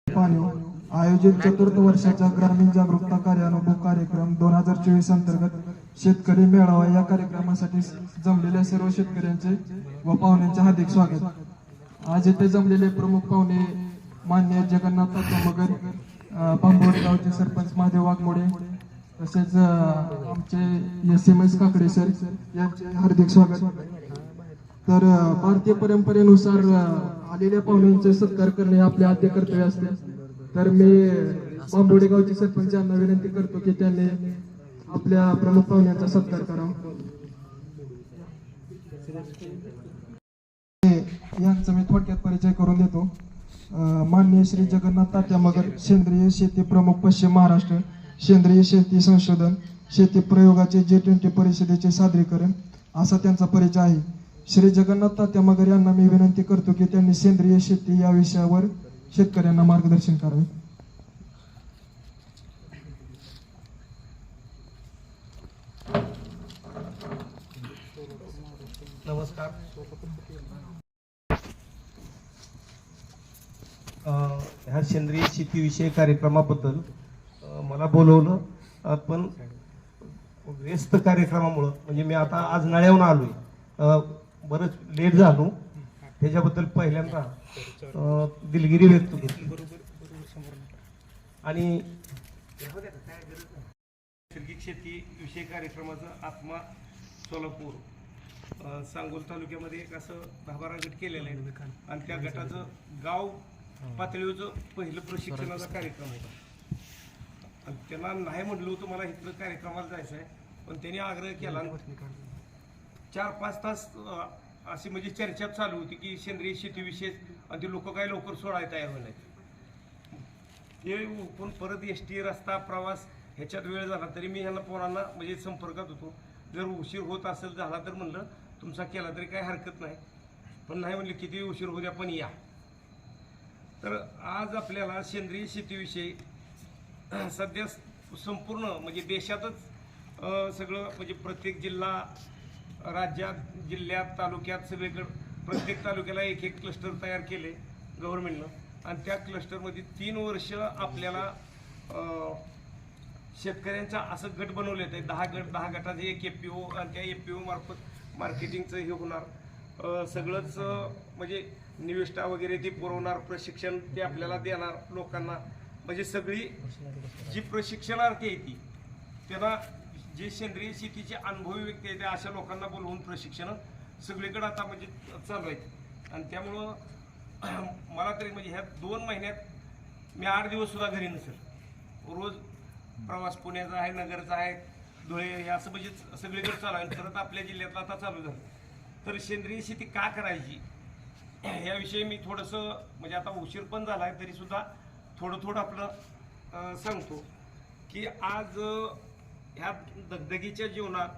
आयोजित चतुर्थ वर्षाच्या ग्रामीण जागरूकता कार्यानुभव कार्यक्रम 2024 अंतर्गत शेतकरी मेळावा या कार्यक्रमासाठी जमलेल्या सर्व शेतकऱ्यांचे व पाहुण्यांचे हार्दिक स्वागत। आज येथे जमलेले प्रमुख पाहुणे मान्य जगन्नाथ मगर, बांबोडे गावचे सरपंच महादेव वाघमोडे, तसेच आमचे SMS काकडे सर यांचे हार्दिक स्वागत। तर भारतीय परंपरेनुसार आलेल्या पाहुण्यांचे सत्कार करणे आपले आद्य कर्तव्य असते। तर मी बांबोडे गावचे सरपंच यांना विनंती करतो की त्यांनी आपल्या प्रमुख पाहुण्यांचा सत्कार करावा। यांचा मी थोडक्यात परिचय करून देतो। माननीय श्री जगन्नाथ तात्या मगर, सेंद्रिय शेती प्रमुख पश्चिम महाराष्ट्र, सेंद्रिय शेती संशोधन शेती प्रयोगाचे G20 परिषदेचे सादरीकरण असा त्यांचा परिचय आहे। श्री जगन्नाथ तात्या मगर यांना मी विनंती करतो की त्यांनी सेंद्रिय शेती या विषयावर शेतकऱ्यांना मार्गदर्शन करावे। नमस्कार। ह्या सेंद्रिय शेतीविषयी कार्यक्रमाबद्दल मला बोलवलं, पण व्यस्त कार्यक्रमामुळं म्हणजे मी आता आज नळ्याहून आलोय, बरंच लेट झालो, त्याच्याबद्दल पहिल्यांदा दिलगिरी व्यक्त केली। आणि नैसर्गिक शेती विषयी कार्यक्रमाचा आत्मा सोलापूर सांगोल तालुक्यामध्ये एक असं 10-12 गट केलेलं आहे आणि त्या गटाचं गाव पातळीवरचं पहिलं प्रशिक्षणाचा कार्यक्रम होता। आणि त्यांना नाही म्हटलं होतं मला इथलं कार्यक्रमाला जायचं आहे, पण त्यांनी आग्रह केला। 4-5 तास अशी म्हणजे चर्चा चालू होती की सेंद्रिय शेतीविषयी, आणि ते लोक काय लवकर सोडायला तयार होत नाहीत। हे पण परत ST रस्ता प्रवास ह्याच्यात वेळ झाला तरी मी ह्यांना पोरांना म्हणजे संपर्कात होतो, जर उशीर होत असेल झाला तर म्हणलं तुमचा केला तरी काही हरकत नाही, पण नाही म्हणले किती उशीर होऊ द्या पण या। तर आज आपल्याला सेंद्रिय शेतीविषयी सध्या संपूर्ण म्हणजे देशातच सगळं म्हणजे प्रत्येक जिल्हा, राज्यात, जिल्ह्यात, तालुक्यात सगळीकडे प्रत्येक तालुक्याला एक क्लस्टर तयार केले गव्हर्नमेंटनं, आणि त्या क्लस्टरमध्ये 3 वर्ष आपल्याला शेतकऱ्यांचा असं गट बनवले आहेत। 10 गटाचे एक FPO, आणि त्या FPO मार्फत मार्केटिंगचं हे होणार, सगळंच म्हणजे निविष्ठा वगैरे ते पुरवणार, प्रशिक्षण ते आपल्याला देणार लोकांना, म्हणजे सगळी जी प्रशिक्षणार्थी आहे ती त्यांना जे सेंद्रिय शेतीचे अनुभवी व्यक्ती आहेत अशा लोकांना बोलवून प्रशिक्षण सगळीकडे आता म्हणजे चालू आहेत। आणि त्यामुळं मला तरी म्हणजे ह्या 2 महिन्यात मी 8 दिवस सुद्धा घरी नसेल, रोज प्रवास पुण्याचा आहे, नगरचा आहे, धुळे, हे असं म्हणजे सगळीकडे चालू आहे। परत आपल्या जिल्ह्यातला आता चालू झालं। तर सेंद्रिय शेती का करायची याविषयी मी थोडंसं म्हणजे आता उशीर पण झाला आहे तरी सुद्धा थोडं आपलं सांगतो की आज ह्या दगदगीच्या जीवनात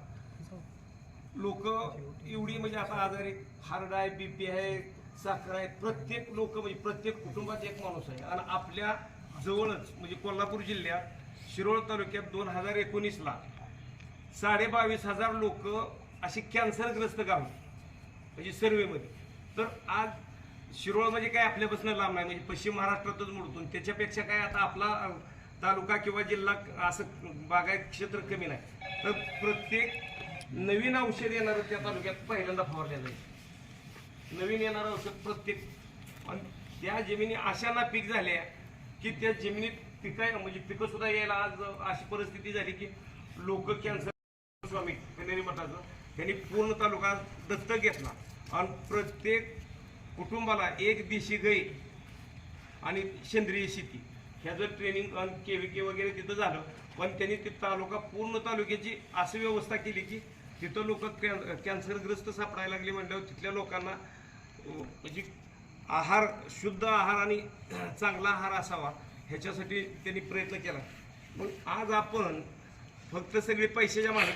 लोक एवढी म्हणजे आता आजारी, हार्ट आहे, BP आहे, साखर आहे, प्रत्येक लोक म्हणजे प्रत्येक कुटुंबात एक माणूस आहे। आणि आपल्या जवळच म्हणजे कोल्हापूर जिल्ह्यात शिरोळ तालुक्यात 2019ला 22,500 लोक अशी कॅन्सरग्रस्त गाव म्हणजे सर्वेमध्ये। तर आज शिरोळ म्हणजे काय आपल्यापासून लांब नाही, म्हणजे पश्चिम महाराष्ट्रातच मोडतो, त्याच्यापेक्षा काय आता आपला तालुका किंवा जिल्हा असं बागायत क्षेत्र कमी नाही। तर प्रत्येक नवीन औषध येणारं त्या तालुक्यात पहिल्यांदा फवारल्या जाईल, नवीन येणारं औषध प्रत्येक। आणि त्या जमिनी अशा नापीक झाल्या की त्या जमिनीत म्हणजे पिकं सुद्धा यायला आज अशी परिस्थिती झाली की लोक कॅन्सर स्वामी कनेरी मठाचं त्यांनी पूर्ण तालुका दत्तक घेतला, आणि प्रत्येक कुटुंबाला एक देशी गाय आणि सेंद्रिय शेती ह्याचं ट्रेनिंग आणि KVK वगैरे तिथं झालं। पण त्यांनी ते तालुका पूर्ण तालुक्याची अशी व्यवस्था केली की तिथं लोक कॅन्सरग्रस्त सापडायला लागले म्हटल्यावर तिथल्या लोकांना म्हणजे आहार, शुद्ध आहार आणि चांगला आहार असावा ह्याच्यासाठी त्यांनी प्रयत्न केला। मग आज आपण फक्त सगळे पैशाच्या मागे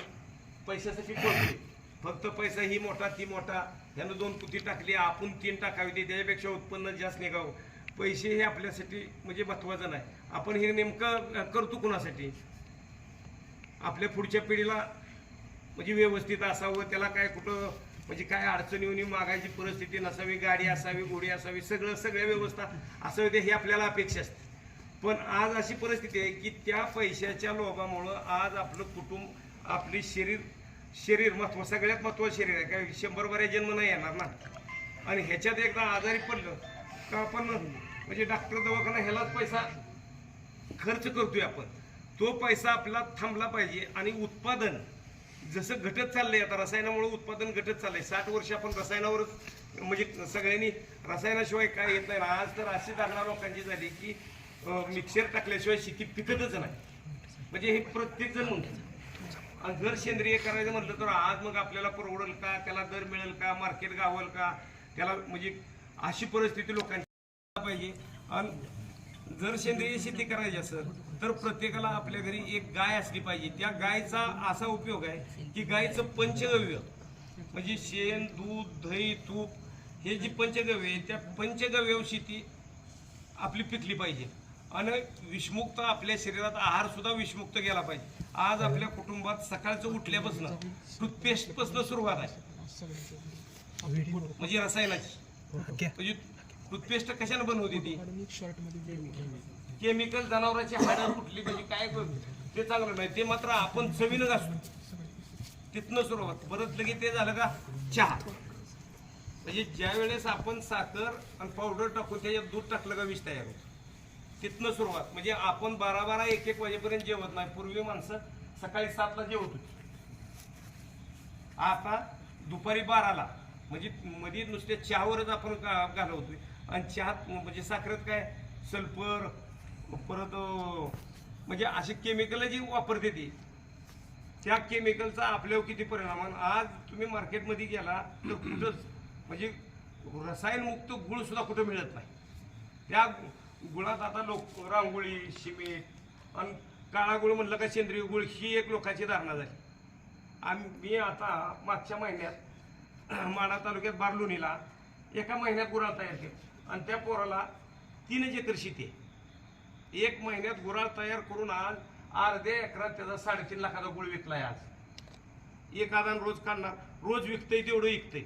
पैशासाठी पळतोय, फक्त पैसा ही मोठा ती मोठा, ह्यानं 2 पुती टाकली आपण 3 टाकावी, ते त्याच्यापेक्षा उत्पन्न जास्त निघावं, पैसे हे आपल्यासाठी म्हणजे महत्त्वाचं नाही। आपण हे नेमकं करतो कुणासाठी? आपल्या पुढच्या पिढीला म्हणजे व्यवस्थित असावं, त्याला काय कुठं म्हणजे काय अडचणी येऊन मागायची परिस्थिती नसावी, गाडी असावी, घोडी असावी, सगळ्या व्यवस्था असावी, हे आपल्याला अपेक्षा असते। पण आज अशी परिस्थिती आहे की त्या पैशाच्या लोभामुळं आज आपलं कुटुंब, आपली शरीर महत्व, सगळ्यात महत्वाचं शरीर आहे. काय 100 बऱ्या जन्म नाही येणार ना. आणि ह्याच्यात एकदा आजारी पडलं का आपण म्हणजे डॉक्टर दवाखाना ह्यालाच पैसा खर्च करतोय आपण. तो पैसा आपला थांबला पाहिजे. आणि उत्पादन जसं घटत चाललंय, आता रसायनामुळे उत्पादन घटत चाललंय. 60 वर्ष आपण रसायनावरच म्हणजे सगळ्यांनी रसायनाशिवाय काय येत नाही. आज तर अशी धारणा लोकांची झाली की मिक्सर टाकल्याशिवाय शेती पिकतच नाही. म्हणजे हे प्रत्येक जण म्हणतो. आणि जर सेंद्रिय करायचं म्हटलं तर आज मग आपल्याला परवडेल का, त्याला दर मिळेल का, मार्केट गावल का, त्याला म्हणजे अशी परिस्थिती लोकांची पाहिजे. आणि जर सेंद्रिय शेती करायची असेल तर प्रत्येकाला आपल्या घरी एक गाय असली पाहिजे. त्या गायचा असा उपयोग आहे की गायचं पंचगव्य म्हणजे शेण, दूध, दही, तूप हे जी पंचगव्य आहे त्या पंचगव्यावर शेती आपली पिकली पाहिजे. आणि विषमुक्त आपल्या शरीरात आहार सुद्धा विषमुक्त गेला पाहिजे. आज आपल्या कुटुंबात सकाळचं उठल्यापासून टूथपेस्ट पासून सुरुवात आहे म्हणजे रसायनाची. म्हणजे टूथपेस्ट कशाने बनवते ती केमिकल, जनावरांची हाडं कुठली म्हणजे काय ते चांगलं नाही. ते मात्र आपण चवीनं घासतो. तिथनं सुरुवात. परत लगेच ते झालं का चहा. म्हणजे ज्या वेळेस आपण साखर आणि पावडर टाकून त्याच्यात दूध टाकलं का विष तयार होतो. तिथनं सुरुवात. म्हणजे आपण 12-12, 1-1 वाजेपर्यंत जेवत नाही. पूर्वी माणसं सकाळी 7ला जेवत होती. आता दुपारी 12ला म्हणजे मध्ये नुसते चहावरच आपण घालवतोय. आणि चहात म्हणजे साखरेत काय सल्फर परत म्हणजे असे केमिकल जी वापरते ती, त्या केमिकलचा आपल्यावर किती परिणाम. आज तुम्ही मार्केटमध्ये गेला तर कुठंच म्हणजे रसायनमुक्त गुळ सुद्धा कुठं मिळत नाही. त्या गुळात आता लोक रांगोळी, सिमेंट आणि काळा गुळ म्हणलं का सेंद्रिय गुळ ही एक लोकांची धारणा झाली. मी आता मागच्या महिन्यात माढा तालुक्यात बारलुनीला एका महिन्यात गुराळ तयार केला. आणि त्या पोराला 3 एकर शेती आहे. 1 महिन्यात गुराळ तयार करून आज अर्ध्या एकरात त्याचा 3.5 लाखाचा गुळ विकलाय. आज एक आदान रोज काढणार, रोज विकतंय तेवढं विकतंय.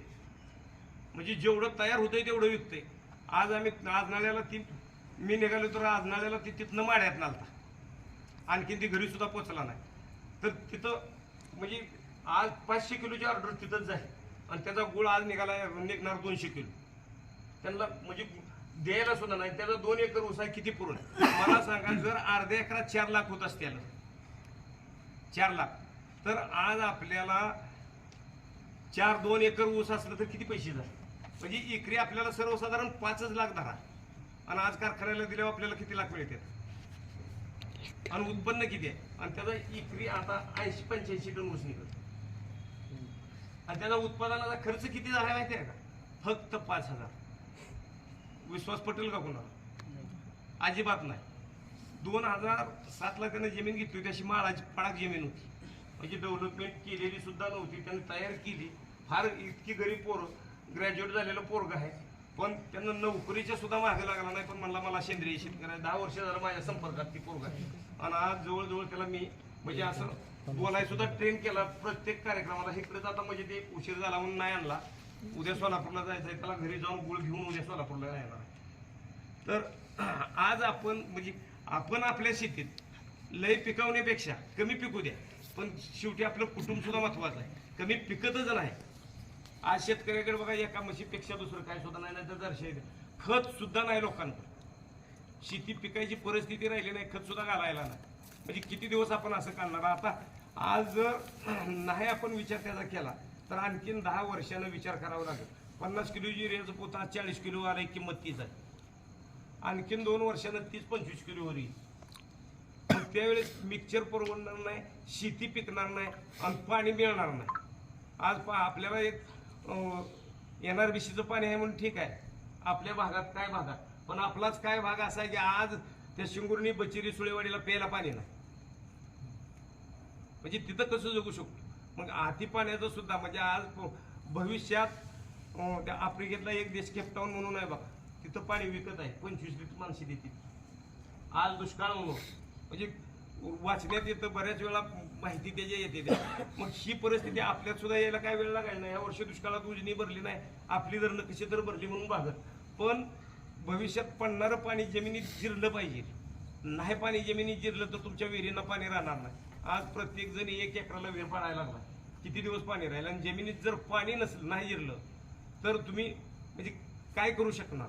म्हणजे जेवढं तयार होतंय तेवढं विकतंय. आज आम्ही आजनाळ्याला मी निघालो तर आजनाळ्याला तिथनं माड्यात नालता. आणखीन ती घरी सुद्धा पोचला नाही. तर तिथं म्हणजे आज 500 किलोची ऑर्डर तिथंच जाईल. आणि त्याचा गुळ आज निघणार 200 किलो. त्यांना म्हणजे द्यायला सुद्धा नाही. त्याचा 2 एकर ऊस आहे, किती पुरण मला सांगा. जर अर्ध्या एकरात 4 लाख होत असतील, 4 लाख, तर आज आपल्याला 2 एकर ऊस असलं तर किती पैसे झाले. म्हणजे एकरी आपल्याला सर्वसाधारण 5 लाख धरा. आणि आज कारखान्याला दिल्यावर आपल्याला किती लाख मिळते आणि उत्पन्न किती आहे. आणि त्याचा एकरी आता 80-85 टन ऊस निघत. आणि त्याचा उत्पादनाचा खर्च किती झाला माहिती आहे का, फक्त 5,000. विश्वास पटेल का कोणाला? अजिबात नाही. 2007ला त्याने जमीन घेतली होती. अशी माळाची पडाक जमीन होती. म्हणजे डेव्हलपमेंट केलेली सुद्धा नव्हती. त्यांनी तयार केली. फार इतकी गरीब पोरं, ग्रॅज्युएट झालेलं पोरग आहे. पण त्यांना नोकरीच्या सुद्धा मागे लागला नाही. पण म्हणला मला सेंद्रिय शेती करायला. 10 वर्ष झालं माझ्या संपर्कात ती पोरग आहे. आणि आज जवळजवळ त्याला मी म्हणजे असं बोलाय सुद्धा ट्रेन केला प्रत्येक कार्यक्रमाला. इकडेच आता म्हणजे ते उशीर झाला म्हणून नाही आणला. उद्या सोलापूरला जायचं आहे, त्याला घरी जाऊन गुळ घेऊन उद्या सोलापूरला येणार. तर आज आपण म्हणजे आपण आपल्या शेतीत लय पिकवण्यापेक्षा कमी पिकू द्या. पण शेवटी आपलं कुटुंब सुद्धा महत्वाचं आहे. कमी पिकतच नाही. आज शेतकऱ्याकडे बघा एका म्हशीपेक्षा दुसरं काय सुद्धा नाही. तर दर्शय खत सुद्धा नाही लोकांकडे. शेती पिकायची परिस्थिती राहिली नाही, खत सुद्धा घालायला नाही. म्हणजे किती दिवस आपण असं करणार. आता आज जर नाही आपण विचार त्याचा केला तर आणखीन 10 वर्षानं विचार करावा लागेल. 50 किलो युरियाचं पोत आज 40 किलो आलं, किंमत 30 आहे. आणखीन 2 वर्षानं 30-25 किलोवर येईल. पण त्यावेळेस मिक्सचर परवडणार नाही, शेती पिकणार नाही आणि पाणी मिळणार नाही. आज आपल्याला एक NRBCचं पाणी आहे म्हणून ठीक आहे आपल्या भागात, काय भागात, पण आपलाच काय भाग असा आहे की आज त्या शिंगुर्णी, बचिरी, सुळेवाडीला प्यायला पाणी नाही. म्हणजे तिथं कसं जगू शकतो. मग हाती पाण्याचं सुद्धा म्हणजे आज भविष्यात त्या आफ्रिकेतला एक देश केपटाऊन म्हणून आहे बघा, तिथं पाणी विकत आहे 25 लिटर माणसे देतील. आज दुष्काळ म्हणून म्हणजे वाचण्यात येतं बऱ्याच वेळा माहिती त्याच्या येते. मग ही परिस्थिती आपल्यात सुद्धा यायला काय वेळ लागायला नाही. या वर्षी दुष्काळात उजनी भरली नाही, आपली धरणं कशी तर भरली म्हणून भागत. पण भविष्यात पडणारं पाणी जमिनीत जिरलं पाहिजे. नाही पाणी जमिनीत जिरलं तर तुमच्या विहिरींना पाणी राहणार नाही. आज प्रत्येक जण 1 एकराला विहीर पाडायला लागला. किती दिवस पाणी राहील? आणि जमिनीत जर पाणी नसलं, नाही जिरलं तर तुम्ही म्हणजे काय करू शकणार?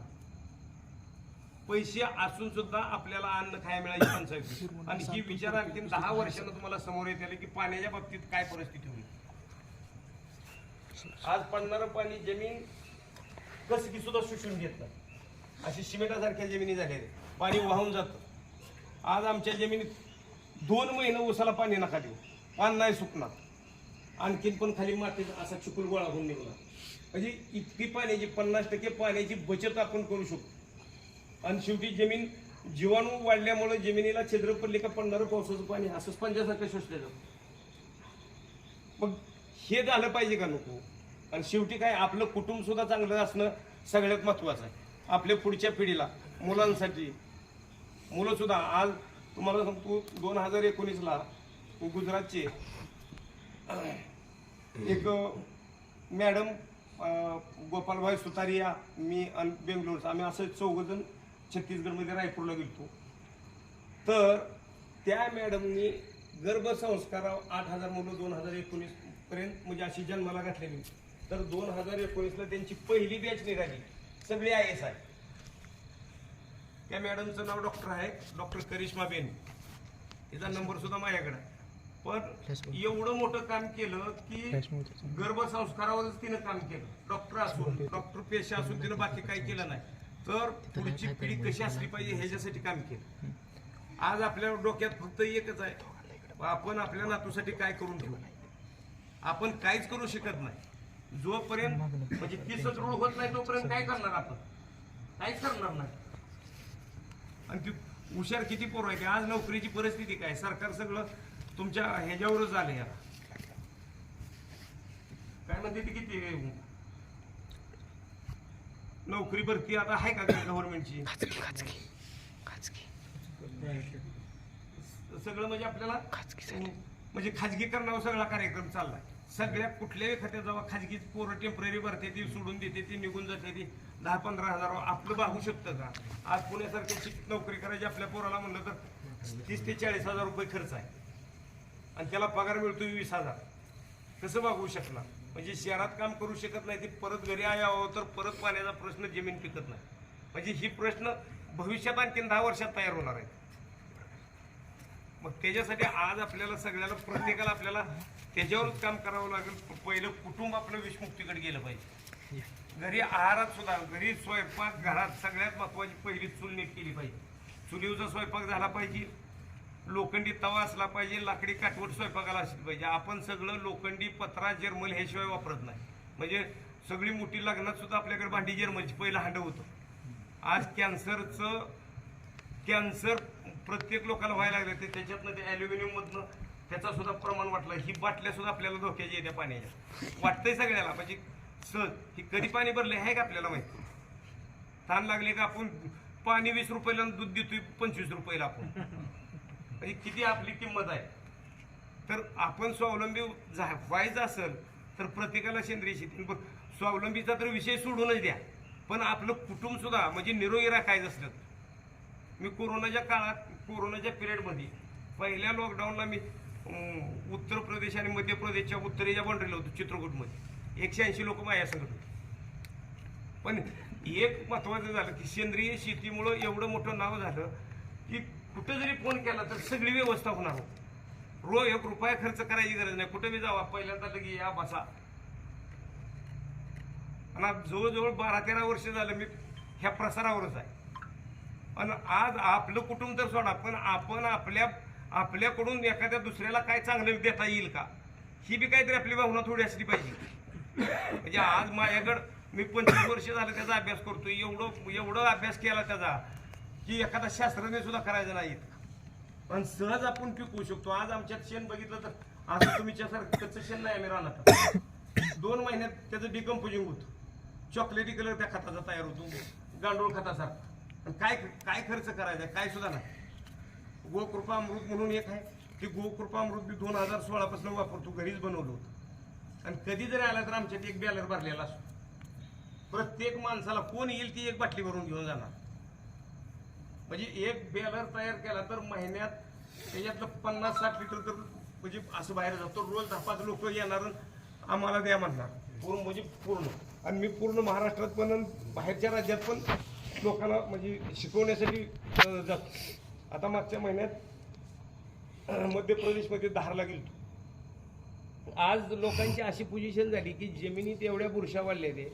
पैसे असून सुद्धा आपल्याला अन्न खायला मिळायची पंचायत. आणि ही विचार आणखी 10 वर्षांना तुम्हाला समोर येते की पाण्याच्या बाबतीत काय परिस्थिती होईल. आज पडणारं पाणी जमीन कसकी सुद्धा शोषून घेत नाही. अशी सिमेंटासारख्या जमिनी झाल्या पाणी वाहून जातं. आज आमच्या जमिनीत 2 महिने उसाला पाणी नका देऊ, पान नाही सुकणार. आणखीन पण खाली मातीत असा चिखल गोळा होऊन निघला. म्हणजे इतकी पाण्याची 50% पाण्याची बचत आपण करू शकतो. आणि शेवटी जमीन जीवाणू वाढल्यामुळे जमिनीला छिद्र पडले का पडणारं पावसाचं पाणी असं स्पंजासारखं शोषलं जातं. मग हे झालं पाहिजे का नको? आणि शेवटी काय आपलं कुटुंब सुद्धा चांगलं असणं सगळ्यात महत्वाचं आहे. आपल्या पुढच्या पिढीला, मुलांसाठी. मुलं सुद्धा आज तुम्हाला सांगतो 2019ला गुजरातचे एक मॅडम गोपालभाई सुतारिया, मी आणि बेंगलोरचा, आम्ही असं 4 जण छत्तीसगडमध्ये रायपूरला गेलो. तर त्या मॅडमनी गर्भसंस्कारावर 8,000 मुलं 2019 पर्यंत म्हणजे अशी जन्माला घातलेली. तर 2019ला त्यांची पहिली बॅच निघाली, सगळी IAS. त्या मॅडमचं नाव डॉक्टर आहे, डॉक्टर करिश्माबेन. तिचा नंबर सुद्धा माझ्याकडे आहे. पण एवढं मोठं काम केलं की गर्भसंस्कारावरच तिनं काम केलं. डॉक्टर असून, डॉक्टर पेशा असून तिनं बाकी काही केलं नाही. तर पुढची पिढी कशी असली पाहिजे ह्याच्यासाठी काम केलं. आज आपल्या डोक्यात फक्त एकच आहे, आपण आपल्या नातूसाठी काय करून ठेवू. आपण काहीच करू शकत नाही. जोपर्यंत म्हणजे 30 रूळ होत नाही तोपर्यंत काय करणार आपण? काहीच करणार नाही. आणि ती हुशार किती पोरं आहे. आज नोकरीची परिस्थिती काय? सरकार सगळं तुमच्या ह्याच्यावरच आलं. याला काय म्हणते ती किती नोकरी भरती आता आहे का गव्हर्नमेंटची? सगळं म्हणजे आपल्याला म्हणजे खाजगीकरणावर सगळा कार्यक्रम चाललाय. सगळ्या कुठल्याही खात्यात जेव्हा खाजगी पोरं टेम्पररी भरते, ती सोडून देते, ती निघून जाते, ती 10-15 हजार. आपलं भागू शकतं का? आज पुण्यासारख्या नोकरी करायची आपल्या पोराला म्हणलं तर 30 ते 40 हजार रुपये खर्च आहे आणि त्याला पगार मिळतो 20,000. कसं भागवू शकणार? म्हणजे शहरात काम करू शकत नाही, ती परत घरी यावं तर परत पाण्याचा प्रश्न, जमीन टिकत नाही. म्हणजे ही प्रश्न भविष्यात आणखी 10 वर्षात तयार होणार आहे. मग त्याच्यासाठी आज आपल्याला सगळ्याला, प्रत्येकाला आपल्याला त्याच्यावरच काम करावं लागेल. पहिलं कुटुंब आपलं विषमुक्तीकडे गेलं पाहिजे. घरी आहारात सुद्धा, घरी स्वयंपाक, घरात सगळ्यात महत्वाची पहिली चूल नीट केली पाहिजे. चुलीवरचा स्वयंपाक झाला पाहिजे, लोखंडी तवा असला पाहिजे, लाकडी काठवट स्वयंपाकाला असली पाहिजे. आपण सगळं लोखंडी, पत्रा, जर्मल ह्याशिवाय वापरत नाही. म्हणजे सगळी मोठी लग्नात सुद्धा आपल्याकडे भांडी जर्मलची पहिलं हांडं होतं. आज कॅन्सर प्रत्येक लोकांना व्हायला लागले. ते त्याच्यातनं ते ॲल्युमिनियम मधनं त्याचा सुद्धा प्रमाण वाटलं. ही बाटल्या सुद्धा आपल्याला धोक्याची येत्या पाण्याच्या. वाटतंय सगळ्याला म्हणजे सहज. ही कधी पाणी भरले आहे का आपल्याला माहिती? ताण लागले का आपण पाणी 20 रुपयाला दूध देतोय 25 रुपयाला आपण. म्हणजे किती आपली किंमत आहे. तर आपण स्वावलंबी व्हायचं असेल तर प्रत्येकाला सेंद्रिय शेती. स्वावलंबीचा तर विषय सोडूनच द्या, पण आपलं कुटुंब सुद्धा म्हणजे निरोगी राखायचं असलं. मी कोरोनाच्या काळात, कोरोनाच्या पिरियडमध्ये पहिल्या लॉकडाऊनला मी उत्तर प्रदेश आणि मध्य प्रदेशच्या उत्तरेच्या बाउंड्रीला होतो, चित्रकूटमध्ये. 180 लोक माझ्या संगत होते. पण एक महत्वाचं झालं की सेंद्रिय शेतीमुळं एवढं मोठं नाव झालं की कुठं जरी फोन केला तर सगळी व्यवस्था होणार होती. रोज 1 रुपया खर्च करायची गरज नाही. कुठं बी जावा, पहिल्यांदा लगे या बसा. आणि जवळजवळ 12-13 वर्ष झालं मी ह्या प्रसारावरच आहे. आणि आज आपलं कुटुंब तर सोडा, पण आपण आपल्याकडून एखाद्या दुसऱ्याला काय चांगलं देता येईल का, ही बी काहीतरी आपली भावना थोडी असली पाहिजे. म्हणजे आज माझ्याकडं मी 25 वर्ष झालं त्याचा अभ्यास करतोय. एवढं अभ्यास केला त्याचा की एखादा शास्त्रज्ञ सुद्धा करायचं नाही. पण सहज आपण पिकवू शकतो. आज आमच्यात शेण बघितलं तर असं तुमच्यासारखं शेण नाही. आम्ही राहणार 2 महिन्यात त्याचं डिकम्पोजिंग होतं. चॉकलेटी कलर त्या खताचा तयार होतो, गांडूळ खतासारखा. काय खर्च करायचा काय सुद्धा नाही. गोकृपा अमृत म्हणून एक आहे, की गोकृपा अमृत मी 2016 पासून वापरतो, घरीच बनवलं होतं. आणि कधी जरी आला तर आमच्यात एक बॅलर भरलेला असतो. प्रत्येक माणसाला कोण येईल ती एक बाटली भरून घेऊन जाणार. म्हणजे एक बेलर तयार केला तर महिन्यात त्याच्यातलं 50-60 लिटर तर म्हणजे असं बाहेर जातो. रोज 10-5 लोक येणार आणि आम्हाला द्या म्हणणार पूर्ण, म्हणजे पूर्ण. आणि मी पूर्ण महाराष्ट्रात पण आणि बाहेरच्या राज्यात पण लोकांना म्हणजे शिकवण्यासाठी जातो. आता मागच्या महिन्यात मध्य प्रदेशमध्ये धारला गेलो. आज लोकांची अशी पोझिशन झाली की जमिनीत एवढ्या बुरशा वाढल्या ते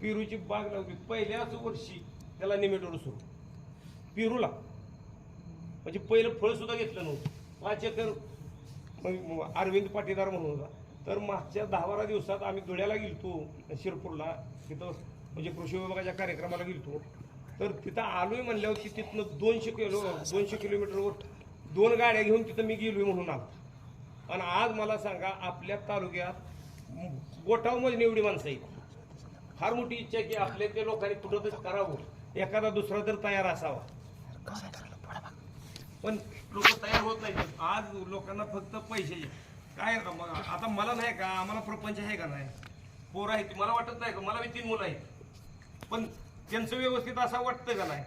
पेरूची बाग लावली. पहिल्याच वर्षी त्याला निमेटोड सुरू पेरूला, म्हणजे पहिलं फळ सुद्धा घेतलं नव्हतं. 5 एकर अरविंद पाटीदार म्हणून होता. तर मागच्या 10-12 दिवसात आम्ही धुळ्याला गेलतो, शिरपूरला, तिथं म्हणजे कृषी विभागाच्या कार्यक्रमाला गेलतो. तर तिथं आलोय म्हणल्यावर की तिथनं 200 किलोमीटरवर 2 गाड्या घेऊन तिथं मी गेलोय म्हणून आलो. आणि आज मला सांगा आपल्या तालुक्यात गोठाव मध्ये एवढी माणसं आहेत. फार मोठी इच्छा आहे की आपल्या त्या लोकांनी कुठं तरी करावं, एखादा दुसरा तर तयार असावा. पण लोक तयार होत नाहीत. आज लोकांना फक्त पैसे काय. आता मला नाही का, आम्हाला प्रपंच आहे का नाही, पोरं आहेत, मला वाटत नाही का, मला बी 3 मुलं आहेत, पण त्यांचं व्यवस्थित असं वाटतं का नाही.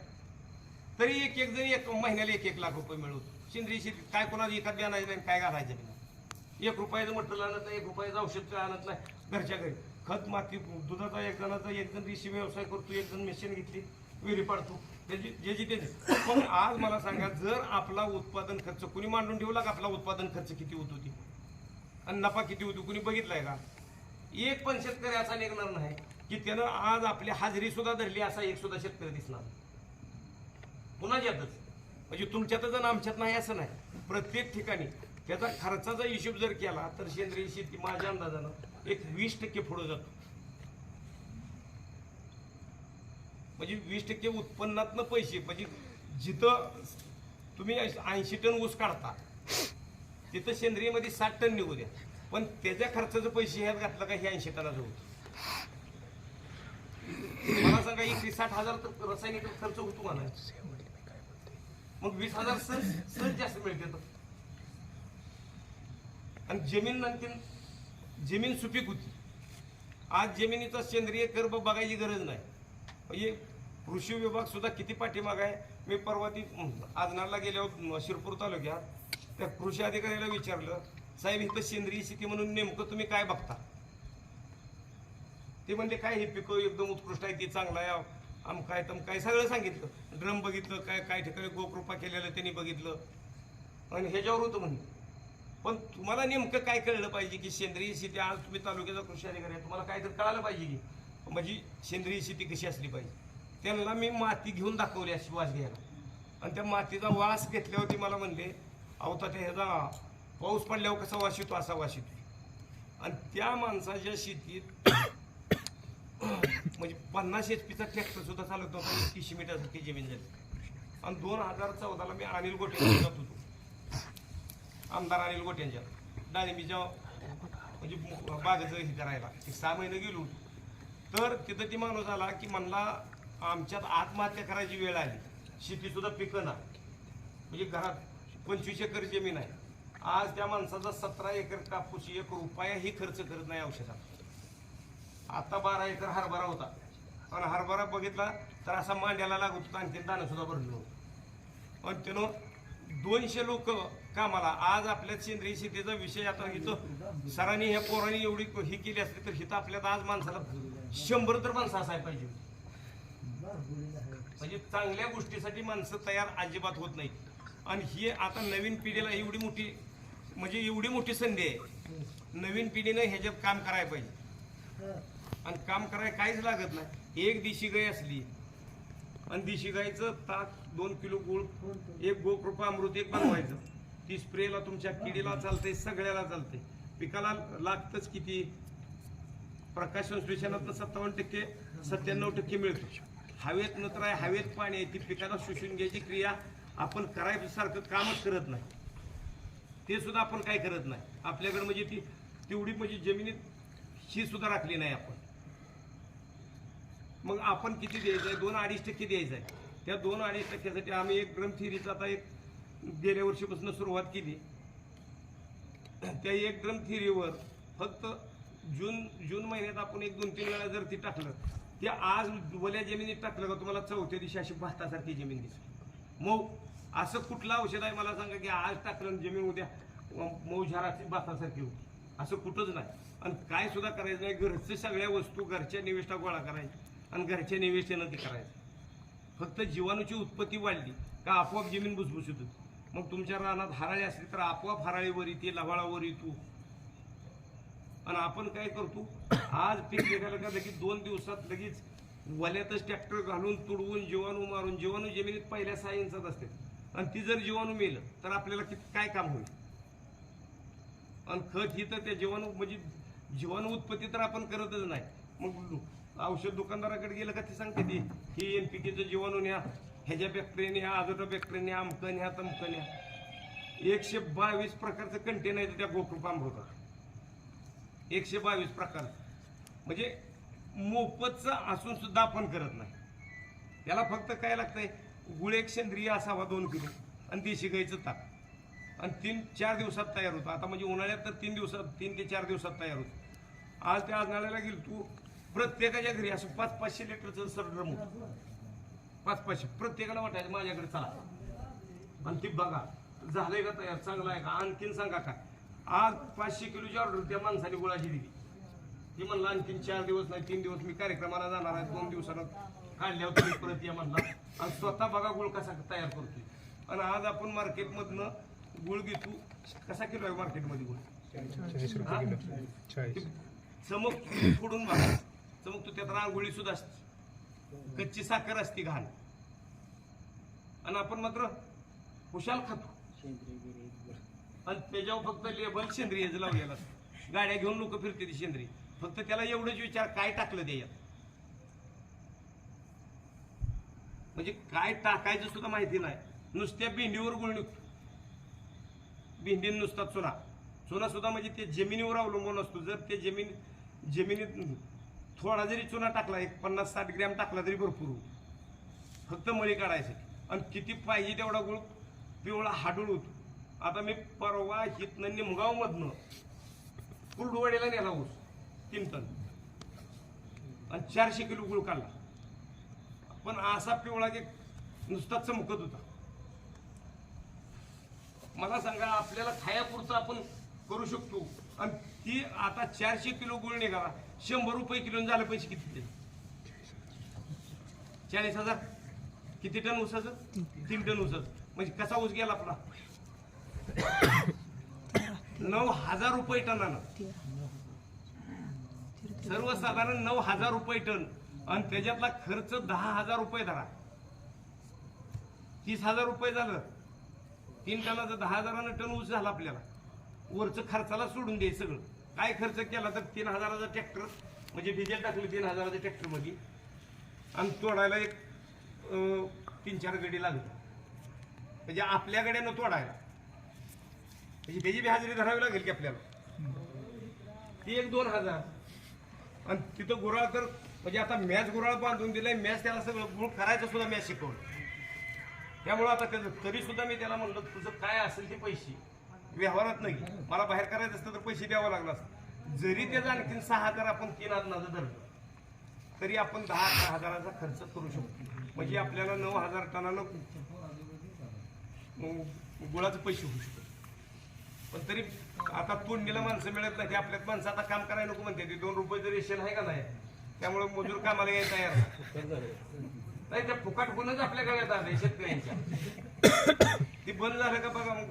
तरी एक जण एक महिन्याला 1-1 लाख रुपये मिळवतो. सेंद्रिय शेती काय कोणाला एखाद बी आणायचं नाही, काय घालायचं नाही. 1 रुपयाचं मटेरियल आणत नाही, 1 रुपयाचं औषध आणत नाही. घरच्या घरी खत माती दुधाचा एक जण रेशी व्यवसाय करतो, एक जण मशीन घेतली विहिरी पाडतो, ज्याची त्याची. पण आज मला सांगा, जर आपला उत्पादन खर्च कुणी मांडून ठेवला का, आपला उत्पादन खर्च किती होत होती आणि नफा किती होतो कुणी बघितलाय का? एक पण शेतकरी असा निघणार नाही की त्यानं आज आपली हाजरी सुद्धा धरली असा एक सुद्धा शेतकरी दिसणार कुणाच्यातच. म्हणजे तुमच्यातच आणि आमच्यात नाही असं नाही. प्रत्येक ठिकाणी त्याचा खर्चाचा हिशोब जर केला तर सेंद्रिय शेती माझ्या अंदाजानं एक 20% पुढे जातो. म्हणजे 20% उत्पन्नातनं पैसे, म्हणजे जिथं तुम्ही 80 टन ऊस काढता तिथं सेंद्रियमध्ये 60 टन निघू द्या, पण त्याच्या खर्चाचे पैसे ह्यात घातलं का हे 80 टनाचं होतं. मला सांगा, 60,000 तर रासायनिक खर्च होतो का नाही, मग 20,000 सहज जास्त मिळते. आणि जमीन सुपीक होती. आज जमिनीचा सेंद्रिय कर्ब बघायची गरज नाही. म्हणजे कृषी विभाग सुद्धा किती पाठीमाग आहे. मी परवा ती आजनारला गेल्यावर शिरपूर तालुक्यात त्या कृषी अधिकाऱ्याला विचारलं, साहेब इथं सेंद्रिय शेती म्हणून नेमकं तुम्ही काय बघता? ते म्हणले काय हे पिकं एकदम उत्कृष्ट आहे, ते चांगलं आहे, काय तम काय सगळं सांगितलं. ड्रम बघितलं, काय ठिकाणी गोकृपा केलेलं त्यांनी बघितलं आणि ह्याच्यावर होतं म्हणून. पण तुम्हाला नेमकं काय कळलं पाहिजे की सेंद्रिय शेती, आज तुम्ही तालुक्याचा कृषी अधिकारी आहे, तुम्हाला काय तर कळालं पाहिजे की म्हणजे सेंद्रिय शेती कशी असली पाहिजे. त्यांना मी माती घेऊन दाखवली अशी वास घ्यायला, आणि त्या मातीचा वास घेतल्यावरती मला म्हणले, अहो तर ह्याचा पाऊस पडल्यावर कसा वास येतो असा वास येतो. आणि त्या माणसाच्या शेतीत म्हणजे 50 HP चा ट्रॅक्टर सुद्धा चालत नव्हता, 30 मीटरसारखी जमीन झाली. आणि 2014ला मी अनिल गोटे जात होतो, आमदार अनिल गोट्यांच्या डाळिंबीच्या म्हणजे बागेचं हे करायला 6 महिने गेलो. तर तिथं ती माणूस आला की म्हणला, आमच्यात आत्महत्या करायची वेळ आली, शेती सुद्धा पिकं ना, म्हणजे घरात 25 एकर जमीन आहे. आज त्या माणसाचा 17 एकर कापूस, 1 रुपयाही खर्च करत नाही औषधात. आता 12 एकर हरभरा होता, आणि हरभरा बघितला तर असा मांड्याला लागत होता, आणखी दाणं सुद्धा भरलं होतं. आणि त्यानं 200 लोक कामाला. आज आपल्या सेंद्रिय शेतीचा विषय आता इथं सरांनी ह्या पोरांनी एवढी ही केली असली तर हिथं आपल्यात आज माणसाला 100 तर माणसं असायला पाहिजे. म्हणजे चांगल्या गोष्टीसाठी माणसं तयार अजिबात होत नाही. आणि ही आता नवीन पिढीला एवढी मोठी संधी आहे. नवीन पिढीनं ह्याच्यात काम करायला पाहिजे, आणि काम करायला काहीच लागत नाही. एक देशी गाय असली आणि देशी गायचं ताक, 2 किलो गुळ, 1 गोकृपा अमृत 1 बनवायचं, ती स्प्रेला तुमच्या किडीला चालते, सगळ्याला चालते. पिकाला लागतच किती, प्रकाश संश्लेषणात 57% 97% मिळतो. हवेत नत्र आहे, हवेत पाणी आहे, ती पिकाला शोषून घ्यायची क्रिया आपण करायसारखं कामच करत नाही. ते सुद्धा आपण काय करत नाही आपल्याकडे. म्हणजे ती तेवढी म्हणजे जमिनीत शी सुद्धा राखली नाही आपण. मग आपण किती द्यायचं आहे? 2-2.5% द्यायचं आहे. त्या 2-2.5%साठी आम्ही एक ड्रम थिरीचा आता एक गेल्या वर्षीपासून सुरुवात केली. त्या 1 ड्रम थिरीवर फक्त जून महिन्यात आपण 1-2-3 वेळा जर ती टाकलं, ते आज वल्या जमिनीत टाकलं का तुम्हाला चौथ्या दिवशी अशी भातासारखी जमीन दिसते. मऊ असं कुठलं औषध आहे मला सांगा की आज टाकलं जमीन उद्या मऊ झाराची भातासारखी होती, असं कुठंच नाही. आणि काय सुद्धा करायचं नाही, घरच्या सगळ्या वस्तू घरच्या निविष्ठा गोळा करायच्या आणि घरच्या निविष्ठेनं ते करायचं. फक्त जीवाणूची उत्पत्ती वाढली का आपोआप जमीन भुसभुशीत होती. मग तुमच्या रानात हराळी असली तर आपोआप हराळीवर येते, लवाळावर येतो. आणि आपण काय करतो, आज पीक निघालं का लगेच 2 दिवसात लगेच वल्यातच ट्रॅक्टर घालून तुडवून जीवाणू मारून, जीवाणू जमिनीत पहिल्या 6 इंचात असते आणि ती जर जीवाणू मेलं तर आपल्याला काय काम होईल. आणि खत ही तर त्या जीवाणू म्हणजे जीवाणू उत्पत्ती तर आपण करतच नाही. मग औषध दुकानदाराकडे गेलं का ते सांगते ती ही एनपीकेचं जीवाणू न्या, ह्याच्या बॅक्टेरिया न्या, आजोटा बॅक्टेरिया न्या, अमकं न्या तमकं न्या. 122 प्रकारचं कंटेन आहे त्या गोकृपा अमृतात, 122 प्रकार. म्हणजे मोफतचं असून सुद्धा आपण करत नाही. त्याला फक्त काय लागतंय, गुळ एक सेंद्रिय असावा 2 किलो आणि देशी गाईचं ताक, आणि 3-4 दिवसात तयार होतं. आता म्हणजे उन्हाळ्यात तर 3 ते 4 दिवसात तयार होतं. आज त्या आजनाळ्याला गेलो तू, प्रत्येकाच्या घरी असं 500-500 लिटरचं सरड्रम होतं. 500-500 प्रत्येकाला वाटायचं माझ्याकडे चला आणि ती बघा झालंय का तयार, चांगलं आहे का, आणखीन सांगा का. आज 500 किलोची ऑर्डर त्या माणसाने गुळाची दिली. ती म्हणला आणखीन 4 दिवस नाही 3 दिवस मी कार्यक्रमाला जाणार आहे, 2 दिवसानं काढल्यावर तुम्ही परत या म्हणला. आणि स्वतः बघा गुळ कसा तयार करतोय. आणि आज आपण मार्केटमधनं गुळ घेतो, कसा किलो आहे मार्केटमध्ये गुळ, 40 रुपये किलो. 40. चमक फोडून बघा, चमक तो त्यात रांगोळी सुद्धा असते, कच्ची साखर असते घाण, आणि आपण मात्र खुशाल खातो. आणि त्याच्यावर फक्त लेबल सेंद्रियच लावलेलं असतं. गाड्या घेऊन लोक फिरते ती सेंद्रिय, फक्त त्याला एवढंच विचार काय टाकलं त्याच्यात, म्हणजे काय टाकायचं सुद्धा माहिती नाही. नुसत्या भेंडीवर गुळ निघतो, भेंडी नुसता चुना सुद्धा म्हणजे ते जमिनीवर अवलंबून असतो. जर ते जमिनीत थोडा जरी चुना टाकला, 50-60 ग्रॅम टाकला तरी भरपूर, फक्त मळी काढायची. आणि किती पाहिजे तेवढा गुळ पिवळा हाडूळ होतो. आता मी परवा हितनं निमगाव मधनं कुर्डुवाडीला नेला ऊस 3 टन आणि 400 किलो गुळ काढला. पण असा पिवळा की नुसता चमकत होता. मला सांगा, आपल्याला खायापुरतं आपण करू शकतो. आणि ती आता 400 किलो गुळ निघाला, 100 रुपये किलो झालं. पैसे किती? 40,000. किती टन ऊसाचं? 3 टन ऊसाचं. म्हणजे कसा ऊस गेला आपला? 9,000 रुपये टनानं, सर्वसाधारण 9,000 रुपये टन. आणि त्याच्यातला खर्च 10,000 रुपये धरा, 30,000 रुपये झालं. 3 टनाचं 10,000 टन ऊस झाला आपल्याला. वरचं खर्चाला सोडून द्यायचं सगळं. काय खर्च केला तर 3,000चा ट्रॅक्टर, म्हणजे डिझेल टाकलं 3,000च्या ट्रॅक्टर मध्ये, आणि तोडायला एक 3-4 गडी लागत. म्हणजे आपल्या गड्यानं तोडायला म्हणजे त्याची बी हजेरी धरावी लागेल की आपल्याला. ती 1-2,000. आणि तिथं गुराळ तर म्हणजे आता मॅच गुराळ बांधून दिलाय, मॅच त्याला सगळं गुळ करायचं सुद्धा मॅच शिकवलं. त्यामुळं आता तरी सुद्धा मी त्याला म्हणलं तुझं काय असेल ते पैसे व्यवहारात नाही, मला बाहेर करायचं असतं तर पैसे द्यावं लागलं असतं. जरी त्याचं आणखीन 6,000 आपण 3,000 धरलं तरी आपण 10,000चा खर्च करू शकतो. म्हणजे आपल्याला 9,000 टनानं गुळाचे पैसे होऊ शकतात. पण तरी आता तोडणीला माणसं मिळत नाही. आपल्यात माणसं आता काम करायला नको म्हणते. 2 रुपये जर रेशन आहे का नाही, त्यामुळे मजूर कामाला यायला तयार नाही. त्या फुकाट गुणच आपल्या गळ्यात आले शेतकऱ्यांच्या. ती बंद झालं का बघा, मग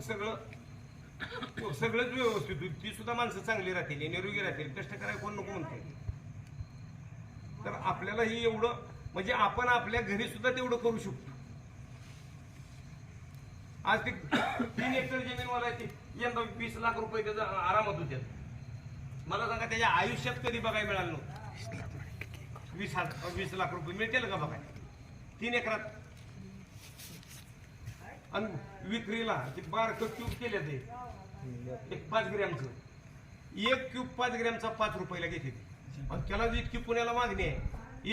सगळंच व्यवस्थित होईल. ती सुद्धा माणसं चांगली राहतील, निरोगी राहतील, कष्ट करायला कोण नको म्हणते. तर आपल्याला ही एवढं म्हणजे आपण आपल्या घरी सुद्धा तेवढं करू शकतो. आज ते 3 एकर जमीन मला यंदा 20 लाख रुपये त्याचा आरामात होत्या. मला सांगा त्याच्या आयुष्यात कधी बघायला मिळालं नव्हतं. 20 लाख रुपये मिळतील का बघाय 3 एकरात. आणि विक्रीला ते 12 क्यूब केले ते एक 5 ग्रॅमचं, 1 क्यूब 5 ग्रॅमचा 5 रुपयाला घेते. आणि त्याला इतकी पुण्याला मागणी आहे,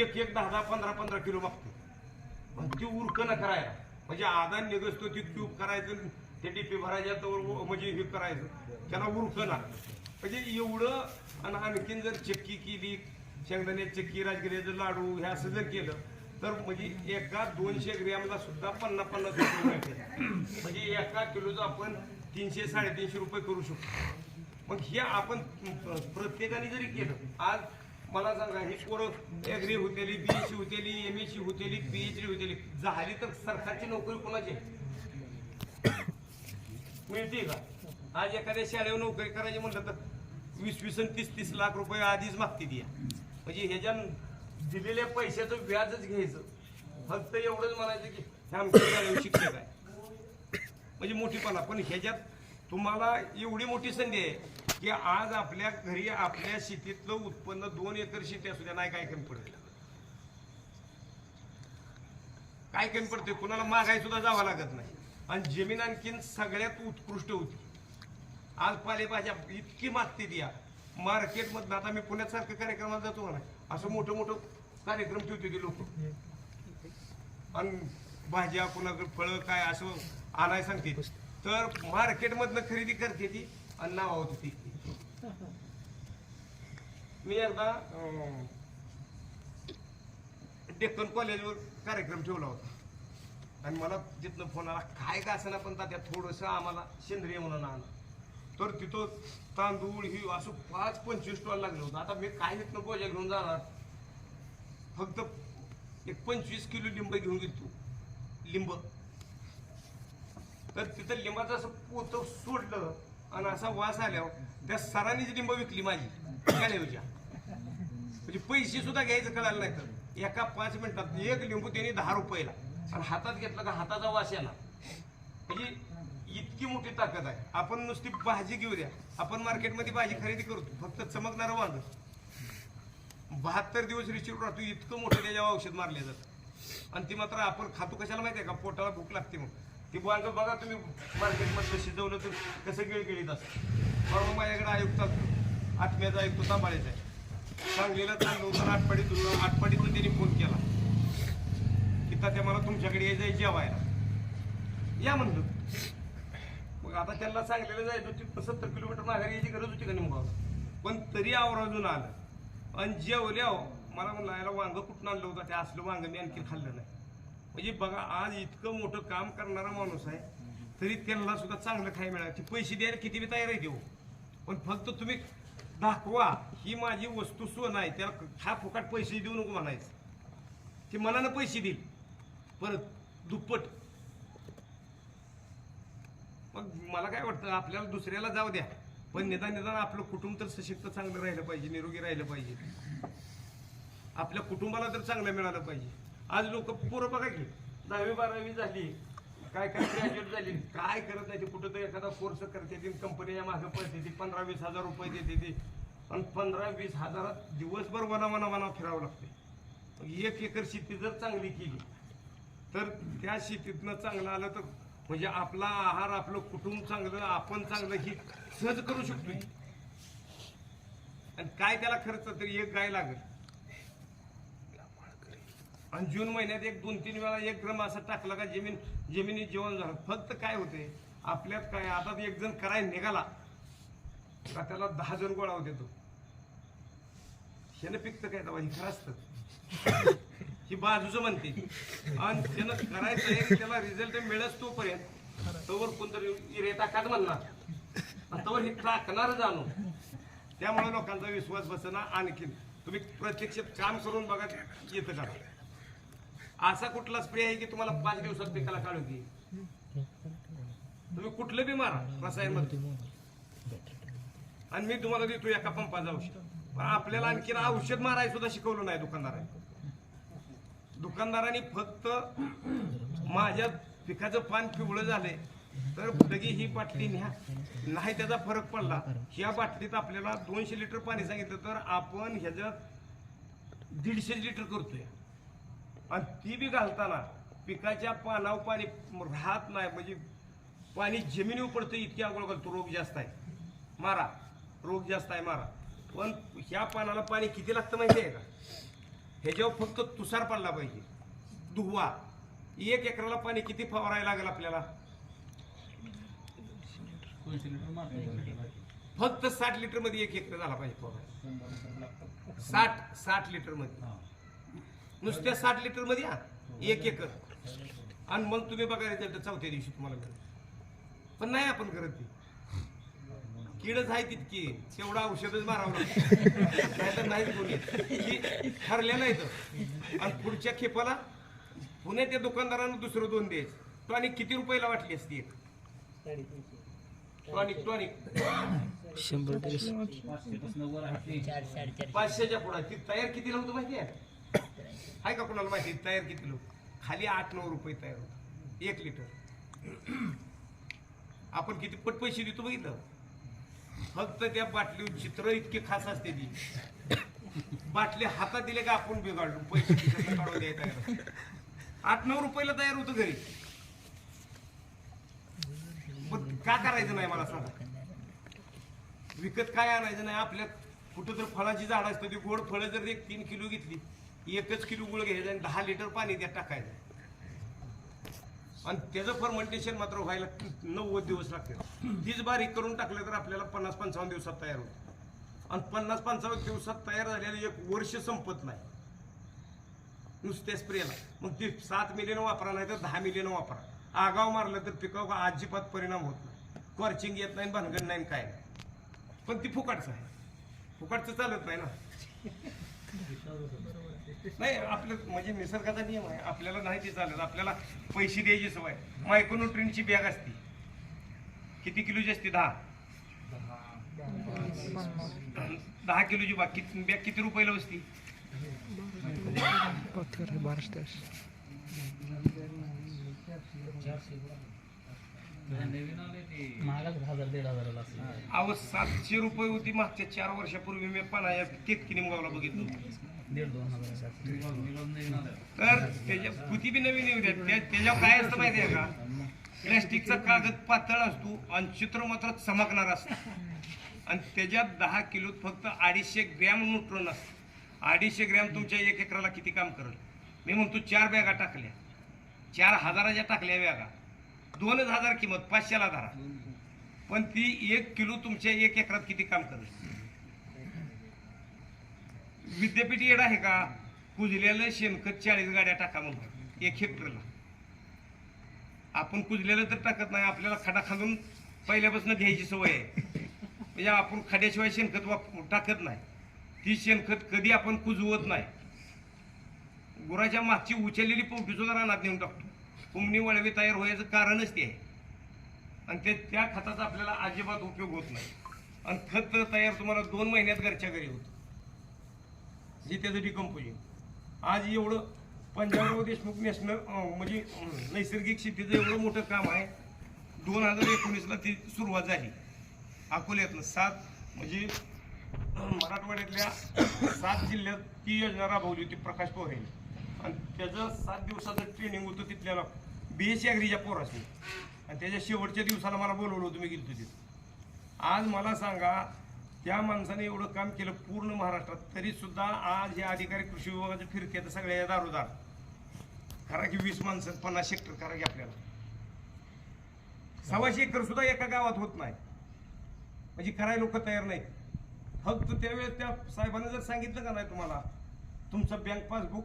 1 10-15 किलो मागतो. आणि ती उरकणं करायला म्हणजे आदान निघसतो ती क्यूब करायचं, ते डीपी भरायच्या तर म्हणजे हे करायचं, त्याला उरकणं म्हणजे एवढं. आणि आणखीन जर चक्की केली, शेंगदाण्याची चक्की, राजगिऱ्याचं लाडू हे असं जर केलं तर म्हणजे एका 200 ग्रॅमला सुद्धा 50-50 रुपये मिळते. म्हणजे एका किलोचं आपण 300-350 रुपये करू शकतो. मग हे आपण प्रत्येकाने जरी केलं, आज मला सांगा ही पोरं ॲग्री होतेली, BSc होतेली, MSc होतेली, PhD होतेली झाली, तर सरकारची नोकरी कोणाची मिळते का? आज एखाद्या शाळेवर नोकरी करायची म्हटलं तर 20-20 आणि 30-30 लाख रुपये आधीच मागते ती. म्हणजे ह्याच्या दिलेल्या पैशाचं व्याजच घ्यायचं. फक्त एवढंच म्हणायचं की हे आमच्या शाळेवर शिक्षक आहे, म्हणजे मोठीपणा. पण ह्याच्यात तुम्हाला एवढी मोठी संधी आहे की आज आपल्या घरी आपल्या शेतीतलं उत्पन्न 2 एकर शेती असू द्या, नाही काय कमी पडते, काय कमी पडते, कुणाला मागाय सुद्धा जावं लागत नाही. आणि जमीन आणखीन सगळ्यात उत्कृष्ट होती. आज पालेभाज्या इतकी मागते द्या मार्केटमधनं. आता मी पुण्यासारख्या कार्यक्रमाला जातो म्हणा, असं मोठं मोठं कार्यक्रम ठेवते ते लोक, आणि भाज्या कुणाकडे फळं काय असं आणाय सांगते, तर मार्केटमधनं खरेदी करते ती आणि नाव होती ती. मी एकदा डेक्कन कॉलेजवर कार्यक्रम ठेवला होता आणि मला तिथनं फोन आला, काय का असं ना पण त्यात थोडंसं आम्हाला सेंद्रिय म्हणून आणा. तर तिथं तांदूळ ही असं 5-25 स्टॉल लागलं होतं. आता मी काय तिथनं बोजा घेऊन जाणार, फक्त एक 25 किलो लिंब घेऊन गेलो. लिंब तर तिथं लिंबाचं असं पोतं सोडलं आणि असा वास आल्यावर त्या सरांनीच लिंब विकली माझी शाळेवरच्या. म्हणजे पैसे सुद्धा घ्यायचं कळालं नाही. तर एका 5 मिनिटात एक लिंबू त्यांनी 10 रुपयाला, आणि हातात घेतला का हाताचा वास येणार. म्हणजे इतकी मोठी ताकद आहे. आपण नुसती भाजी घेऊ द्या, आपण मार्केटमध्ये भाजी खरेदी करतो, फक्त चमकणारं वांग 72 दिवस रिसिव्ह राहतो, इतकं मोठं त्याच्यावर औषध मारले जातं. आणि ती मात्र आपण खातो कशाला माहिती आहे का, पोटाला भूक लागते. मग ती वांग बघा तुम्ही मार्केटमधलं शिजवलं तर कसं गिळगिळीत असतं. बरोबर माझ्याकडे आयुक्त आत्म्याचा आयुक्त तांबाळेचा आहे, सांगलीला चाललो होतं, आटपाडीतून त्यांनी फोन केला की तात्या मला तुमच्याकडे यायचं जेवायला या म्हणलं. मग आता त्यांना सांगलेलं जायचं तिथं 70 किलोमीटर माघारी यायची गरज होती का निमगाव, पण तरी आवर्जून आलं. आणि जेवल्यावर मला म्हणलं याला वांग कुठून आणलं होतं, ते असलं वांग मी आणखी खाल्लं नाही. म्हणजे बघा आज इतकं मोठं काम करणारा माणूस आहे, तरी त्यांना सुद्धा चांगलं खायला मिळालं. ते पैसे द्यायला किती बी तयार आहे देऊ, पण फक्त तुम्ही दाखवा ही माझी वस्तू सोन आहे, त्याला हा फुकाट पैसे देऊ नको म्हणायचं. ती मनानं पैसे देईल परत दुप्पट. मग मला काय वाटतं, आपल्याला दुसऱ्याला जाऊ द्या, पण निदान आपलं कुटुंब तर सशक्त चांगलं राहिलं पाहिजे, निरोगी राहिलं पाहिजे, आपल्या कुटुंबाला तर चांगलं मिळालं पाहिजे. आज लोक पोरं बघा की 10वी-12वी झाली, काय ग्रॅज्युएट झाली, काय करत नाही. ते कुठं तर एखादा कोर्स करते ती, कंपनीच्या मागे पडते ती, 15-20 हजार रुपये देते ती, आणि 15-20 हजारात दिवसभर वना फिरावं लागते. 1 एकर शेती जर चांगली केली तर त्या शेतीतनं चांगलं आलं तर म्हणजे आपला आहार, आपलं कुटुंब चांगलं, आपण चांगलं ही सहज करू शकतो. आणि काय त्याला खर्च तरी 1 गाय लागेल. आणि जून महिन्यात 1-2-3 वेळा 1 ग्राम असं टाकलं का जमिनीत जेवण झालं. फक्त काय होते आपल्यात काय, आता 1 जण करायला निघाला का त्याला 10 जण गोळा देतो. शेण पिकतं काय तेव्हा, हे खरं असतं, ही बाजूचं म्हणते. आणि त्यानं करायचं त्याला रिझल्ट मिळत तोपर्यंत तोवर कोणतरी इरे टाकात म्हणणार, आणि तोवर हे टाकणार जाणून. त्यामुळे लोकांचा विश्वास बसना. आणखीन तुम्ही प्रत्यक्षात काम करून बघा येतं का. असा कुठला स्प्रे आहे की तुम्हाला 5 दिवसात पिकाला काढून घे. तुम्ही कुठलं बी मारा रसायन मध्ये, आणि मी तुम्हाला देतो एका पंपाचं औषध. पण आपल्याला आणखीन औषध मारायला सुद्धा शिकवलं नाही दुकानदारांनी. फक्त माझ्या पिकाचं पान पिवळं झालंय तर लगे ही बाटली न्या, नाही त्याचा फरक पडला. ह्या बाटलीत आपल्याला 200 लिटर पाणी सांगितलं तर आपण ह्याच्यात 150 लिटर करतोय. आणि ती बी घालताना पिकाच्या पानावर पाणी राहत नाही, म्हणजे पाणी जमिनीवर पडतं इतकी आंघोळ घालतो. रोग जास्त आहे मारा, रोग जास्त आहे मारा. पण ह्या पानाला पाणी किती लागतं माहिती आहे का, ह्याच्यावर फक्त तुषार पडला पाहिजे, दुवा. 1 एकराला पाणी किती फवारायला लागेल आपल्याला, फक्त 60 लिटर मध्ये 1 एकर झाला पाहिजे फवारा. 60 लिटर मध्ये नुसत्या 60 लिटर मध्ये 1 एकर, आणि मग तुम्ही बघा रिझल्ट चौथ्या दिवशी तुम्हाला मिळेल. पण नाही आपण करत ती, किडच आहे तितकी, तेवढं औषधच मारावं लागतं, नाही तर नाहीच कोणी की ठरलेलं आहे तर. आणि पुढच्या खेपाला पुणे त्या दुकानदारानं दुसरं 2 द्यायचं. टॉनिक किती रुपयाला वाटली असती एक? टॉनिक 500च्या पुढे. ती तयार कितीला होतं माहिती आहे का कोणाला माहिती? तयार कितीला होतं? खाली 8-9 रुपये तयार होतं 1 लिटर. आपण किती पट पैसे देतो बघितलं. फक्त त्या बाटलीवर चित्र इतके खास असते ती, बाटली हातात दिले का आपण बिघाडलो, पैसे काढून द्यायला तयार. 8-9 रुपयाला तयार होतं घरी. पण का करायचं नाही मला सांगा? विकत काय आणायचं नाही. आपल्या कुठं तर फळाची झाड असतं, ती गोड फळं जर 3 किलो घेतली, 1 किलो गुळ घ्यायचं आणि 10 लिटर पाणी त्यात टाकायचं, आणि त्याचं फर्मेंटेशन मात्र व्हायला 90 दिवस लागते. तीच बारीक करून टाकलं तर आपल्याला 50-55 दिवसात तयार होतं. आणि 50-55 दिवसात तयार झालेलं 1 वर्ष संपत नाही नुसत्या स्प्रेला. मग ती 7 मिलीनं वापरा, नाही तर 10 मिलीनं वापरा. आगाव मारलं तर पिकावर अजिबात परिणाम होत नाही, कॉर्चिंग येत नाही, भानगड नाही, काय नाही. पण ती फुकाटचं आहे, फुकाटचं चालत नाही ना. नाही, आपलं म्हणजे निसर्गाचा नियम आहे, आपल्याला नाही ते चालत. आपल्याला पैसे द्यायची सवय. मायक्रोन्यूट्रिएंटची बॅग असते, किती किलोची असते? 10 किलोची बॅग. किती रुपयाला बसती? अहो 700 रुपये होती मागच्या 4 वर्षापूर्वी. मी पण किती निमगावला बघितलं, तर त्याच्या किती बी नवीन येऊ द्या, त्याच्यावर काय असतं माहिती आहे का? प्लॅस्टिकचा कागद पातळ असतो आणि चित्र मात्र चमकणार असतं, आणि त्याच्यात 10 किलोत फक्त 250 ग्रॅम न्यूट्रॉन असतं. 250 ग्रॅम तुमच्या 1 एकराला किती काम करेल? मी म्हणतो 4 बॅगा टाकल्या, 4000च्या टाकल्या बॅगा, 2000 किंमत, 500ला धरा. पण ती 1 किलो तुमच्या 1 एकरात किती काम करेल? विद्यापीठ येड आहे का? कुजलेलं शेणखत 40 गाड्या टाका म्हणतात 1 हेक्टरला. आपण कुजलेलं तर टाकत नाही, आपल्याला खडा खांदून पहिल्यापासून घ्यायची सवय आहे. म्हणजे आपण खड्याशिवाय शेणखत टाकत नाही. ती शेणखत कधी आपण कुजवत नाही. गुराच्या मागची उचललेली पोवटी सुद्धा रानात नेऊन टाकतो. कुंभणी वळवी तयार व्हायचं कारणच ते आहे, आणि त्या खताचा आपल्याला अजिबात उपयोग होत नाही. आणि खत तयार तुम्हाला 2 महिन्यात घरच्या घरी होतं, जे त्याचं डिकम्पोजिंग. आज एवढं पंजाबराव देशमुख नॅशनल म्हणजे नैसर्गिक शेतीचं एवढं मोठं काम आहे. 2019ला ती सुरुवात झाली अकोल्यातनं. 7 म्हणजे मराठवाड्यातल्या 7 जिल्ह्यात ती योजना राबवली होती प्रकाश पोहे, आणि त्याचं 7 दिवसाचं ट्रेनिंग होतं तिथल्या BSc ॲग्रीच्या पोरासनी, आणि त्याच्या शेवटच्या दिवसाला मला बोलवलं होतं, मी गेलो तिथे. आज मला सांगा, त्या माणसाने एवढं काम केलं पूर्ण महाराष्ट्रात, तरी सुद्धा आज हे अधिकारी कृषी विभागाचे फिरते सगळ्या दारोदार. करा की 20 माणसं 50 हेक्टर करा की आपल्याला. 1.25 एकर सुद्धा एका गावात होत नाही, म्हणजे करायला लोक तयार नाहीत. फक्त त्यावेळेस त्या साहेबांनी जर सांगितलं का नाही तुम्हाला, तुमचं बँक पासबुक,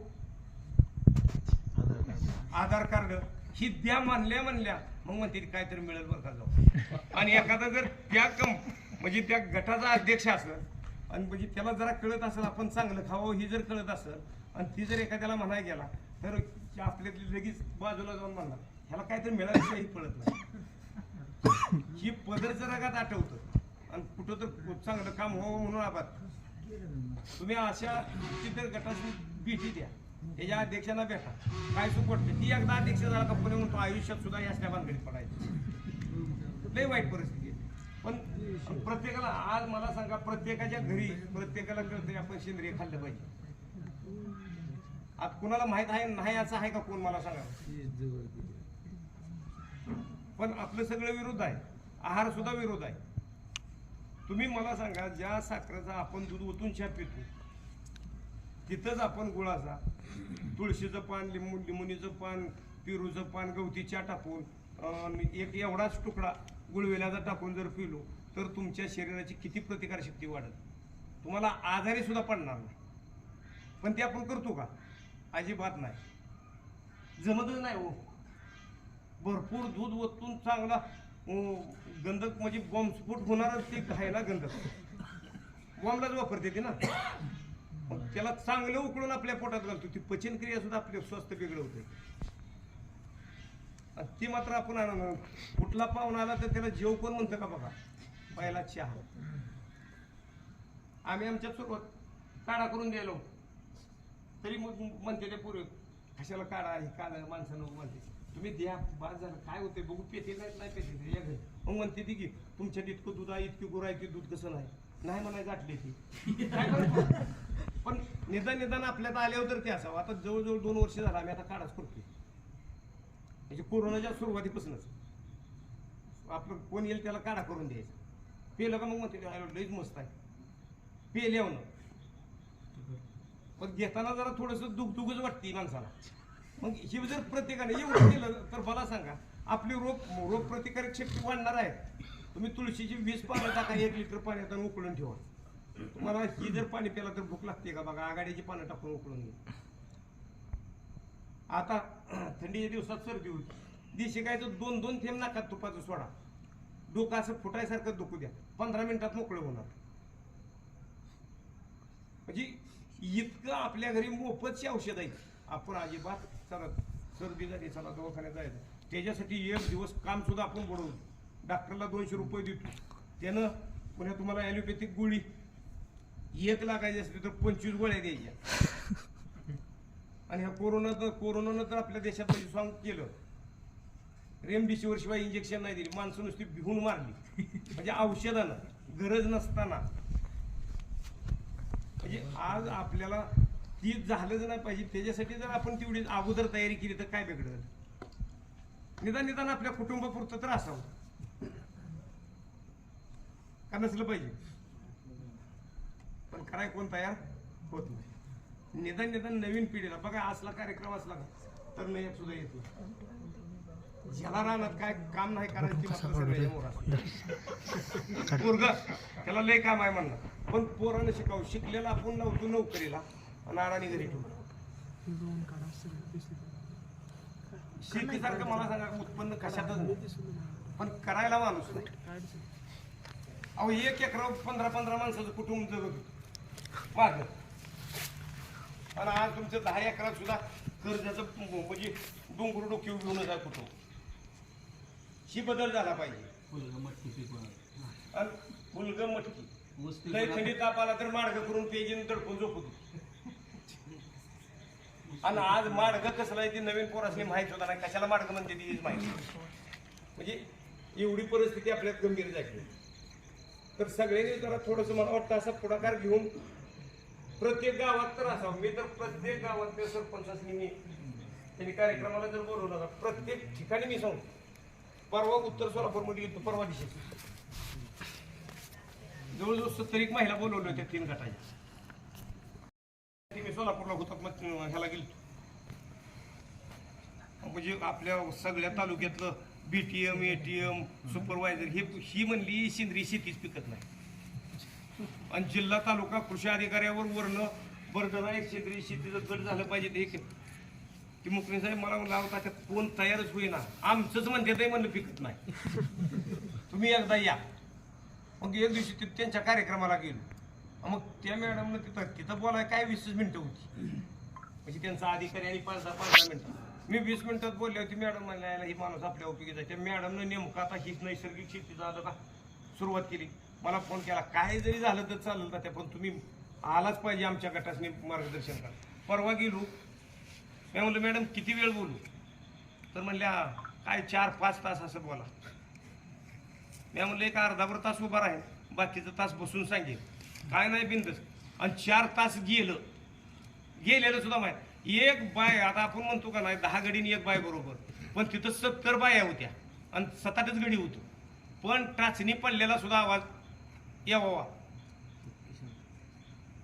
आधार कार्ड ही द्या म्हणल्या, मग म्हणते काहीतरी मिळेल बरं का जाऊ. आणि एखादा जर त्या म्हणजे त्या गटाचा अध्यक्ष असेल, आणि म्हणजे त्याला जरा कळत असेल आपण चांगलं खावं ही जर कळत असेल, आणि ती जर एखाद्याला म्हणायला गेला तर आपल्यातली लगेच बाजूला जाऊन म्हणणार ह्याला काहीतरी मिळाल्याशिवाय पळत नाही. ही पदरचं रगात आठवतं, आणि कुठं तर चांगलं काम हो म्हणून आबाद. तुम्ही अशा तर गटाची भेटी द्या, त्याच्या अध्यक्षांना भेटा, काय सुख वाटते. ती एकदा अध्यक्ष झाला का पुणे म्हणतो आयुष्यात सुद्धा या असल्या भानगडीत पडायचं. लय वाईट परिस्थिती आहे. पण प्रत्येकाला आज मला सांगा, प्रत्येकाच्या घरी प्रत्येकाला कळतंय आपण सेंद्रिय खाल्लं पाहिजे. आज कुणाला माहित आहे नाही असं आहे का कोण मला सांगा? पण आपलं सगळं विरोध आहे, आहार सुद्धा विरोध आहे. तुम्ही मला सांगा, ज्या साखरेचा आपण दूध ओतून चहा पितो तिथंच आपण गुळाचा, तुळशीचं पान, लिंबुनीचं पान, पेरूचं पान, गवती चहा टाकून एक एवढाच तुकडा गुळवेल्याचा टाकून जर पिलो तर तुमच्या शरीराची किती प्रतिकारशक्ती वाढत, तुम्हाला आजारी सुद्धा पडणार नाही. पण ते आपण करतो का? अजिबात नाही, जमतच नाही हो. भरपूर दूध ओतून चांगला गंधक म्हणजे बॉम्बस्फोट होणारच ते आहे ना, गंधक बॉम्बलाच वापरते ते ना. मग त्याला चांगलं उकळून आपल्या पोटात घालतो, ती पचनक्रिया सुद्धा आपले स्वास्थ्य वेगळं होते. ती मात्र आपण कुठला पाहुणा आला तर त्याला जेव कोण म्हणतं का बघा, पहिला चहा. आम्ही आमच्या सुरुवात काढा करून द्यायलो, तरी मग म्हणते ते पूर्वी कशाला काढा आहे, काढा माणसानं म्हणते तुम्ही द्या, बाद झालं काय होते बघू, पेते नाही पेते या घरी. मग म्हणते ती की तुमच्यात इतकं दूध आहे, इतकी गुरं आहे, ते दूध कसं नाही म्हणाय गाठले ती काय करतो. पण निदान आपल्यात आल्यावर तर ते असावं. आता जवळजवळ 2 वर्ष झालं आम्ही आता काढाच करतोय, म्हणजे कोरोनाच्या सुरुवातीपासूनच आपलं कोण येईल त्याला काढा करून द्यायचा. पेलं का मग म्हणते लईच मस्त आहे, पेल्यावर. पण घेताना जरा थोडंसं दुखच वाटते माणसाला. मग हे जर प्रत्येकाने एवढं केलं तर मला सांगा आपली रोग प्रतिकारक शक्ती वाढणार आहे. तुम्ही तुळशीची 20 पानं टाका 1 लिटर पाण्यात उकळून ठेवा, तुम्हाला ही जर पाणी प्याला तर भूक लागते का बघा. आघाडीची पानं टाकून उकळून घ्या. आता थंडीच्या दिवसात सर्दी होती, दिशी काय तर 2-2 थेंब नाकात तुपाचं सोडा, डोकं असं फुटायसारखं दुखू द्या, 15 मिनिटात मोकळं होणार. म्हणजे इतकं आपल्या घरी मोफतची औषध आहे. आपण अजिबात चला सर्दी झाली चला दवाखान्यात जायचं, त्याच्यासाठी 1 दिवस काम सुद्धा आपण बुडवू. डॉक्टरला 200 रुपये देतो, त्यानं पुन्हा तुम्हाला ॲलोपॅथिक गोळी 1 लाखाची असली तर 25 गोळ्या द्यायच्या. आणि ह्या कोरोनानं तर आपल्या देशात सांग केलं, रेमडेसिवीर शिवाय इंजेक्शन नाही दिली, माणसं नुसती भिवून मारली. म्हणजे औषधानं गरज नसताना. म्हणजे आज आपल्याला ती झालंच नाही पाहिजे, त्याच्यासाठी जर आपण तेवढी अगोदर तयारी केली तर काय बिघडलं. निदान आपल्या कुटुंबापुरतं तर असावं का नसलं पाहिजे. पण कराय कोण तयार होत नाही. निदान नवीन पिढीला बघा, असला कार्यक्रम असला का तर नाही सुद्धा येतो. ज्याला राहणार काय काम नाही करायचं पोरग त्याला लय काम आहे म्हणणार, पण पोरानं शिकावं. शिकलेला आपण नव्हतो नोकरीला आणि अडाणी घरी ठेवतो. शेतीसारखं मला सांगा उत्पन्न कशातच नाही, पण करायला माणूस नाही. अहो 1 एकरावर 15 माणसाचं कुटुंब जगत होतं माझं. आणि आज तुमचं 10 एकरात सुद्धा कर्जाचं म्हणजे डोंगर डोक्यावर घेऊनच आहे कुटुंब. ही बदल झाला पाहिजे. फुलगं मटकी लय थंडी ताप आला तर माडगं करून पेजीन दडपून झोपतो. आणि आज माडगं कसलं आहे ती नवीन पोरासनी माहित होता नाही, कशाला माडगं म्हणते ती माहिती. म्हणजे एवढी परिस्थिती आपल्यात गंभीर झाली. तर सगळ्यांनी जरा थोडंसं मला वाटतं असा पुढाकार घेऊन प्रत्येक गावात तर असावं. मी तर प्रत्येक गावात सरपंचांनी मी त्यांनी कार्यक्रमाला जर बोलवलं ना, प्रत्येक ठिकाणी मी सांगतो. परवा उत्तर सोलापूरमध्ये गेलो, परवा दिवशी जवळजवळ 70 महिला बोलवल्या होत्या 3 गटाच्या. मी सोलापूरला होतात मग ह्याला गेलो. म्हणजे आपल्या सगळ्या तालुक्यातलं BTM ATM सुपरवायझर ही म्हणली सेंद्रिय शेतीच पिकत नाही. आणि जिल्हा तालुका कृषी अधिकाऱ्यावर वरनं बरं एक सेंद्रिय शेतीचं गट झालं पाहिजे. ते की मुख्य साहेब मला लावता त्यात कोण तयारच होईना, आमचंच म्हणते म्हणलं पिकत नाही. तुम्ही एकदा या. मग एक दिवशी त्यांच्या कार्यक्रमाला गेलो. मग त्या मॅडमनं तिथं बोलायला काय 20 मिनिटं होती. म्हणजे त्यांचा अधिकारी आणि 5-10 मिनिटं. मी 20 मिनिटात बोलले होते. मॅडम म्हणल्या ही माणूस आपल्या उपयोगी त्या मॅडमनं नेमकं आता हीच नैसर्गिक शेती झालं का सुरुवात केली. मला फोन केला, काय जरी झालं तर चालेल का, पण तुम्ही आलाच पाहिजे आमच्या गटासनी मार्गदर्शन करा. परवा गेलो. मी म्हणलं मॅडम किती वेळ बोलू, तर म्हणल्या काय 4-5 तास असं बोला. मी म्हणलं एक अर्धा-भर तास उभा राहील, बाकीचं तास बसून सांगेल, काय नाही बिंदस. आणि 4 तास गेलेलं सुद्धा माहिती. एक बाय, आता आपण म्हणतो का नाही 10 गडीने 1 बाय बरोबर, पण तिथं 70 बाया होत्या आणि 7-8च गडी होतो. पण टाचणी पडलेला सुद्धा आवाज यावा.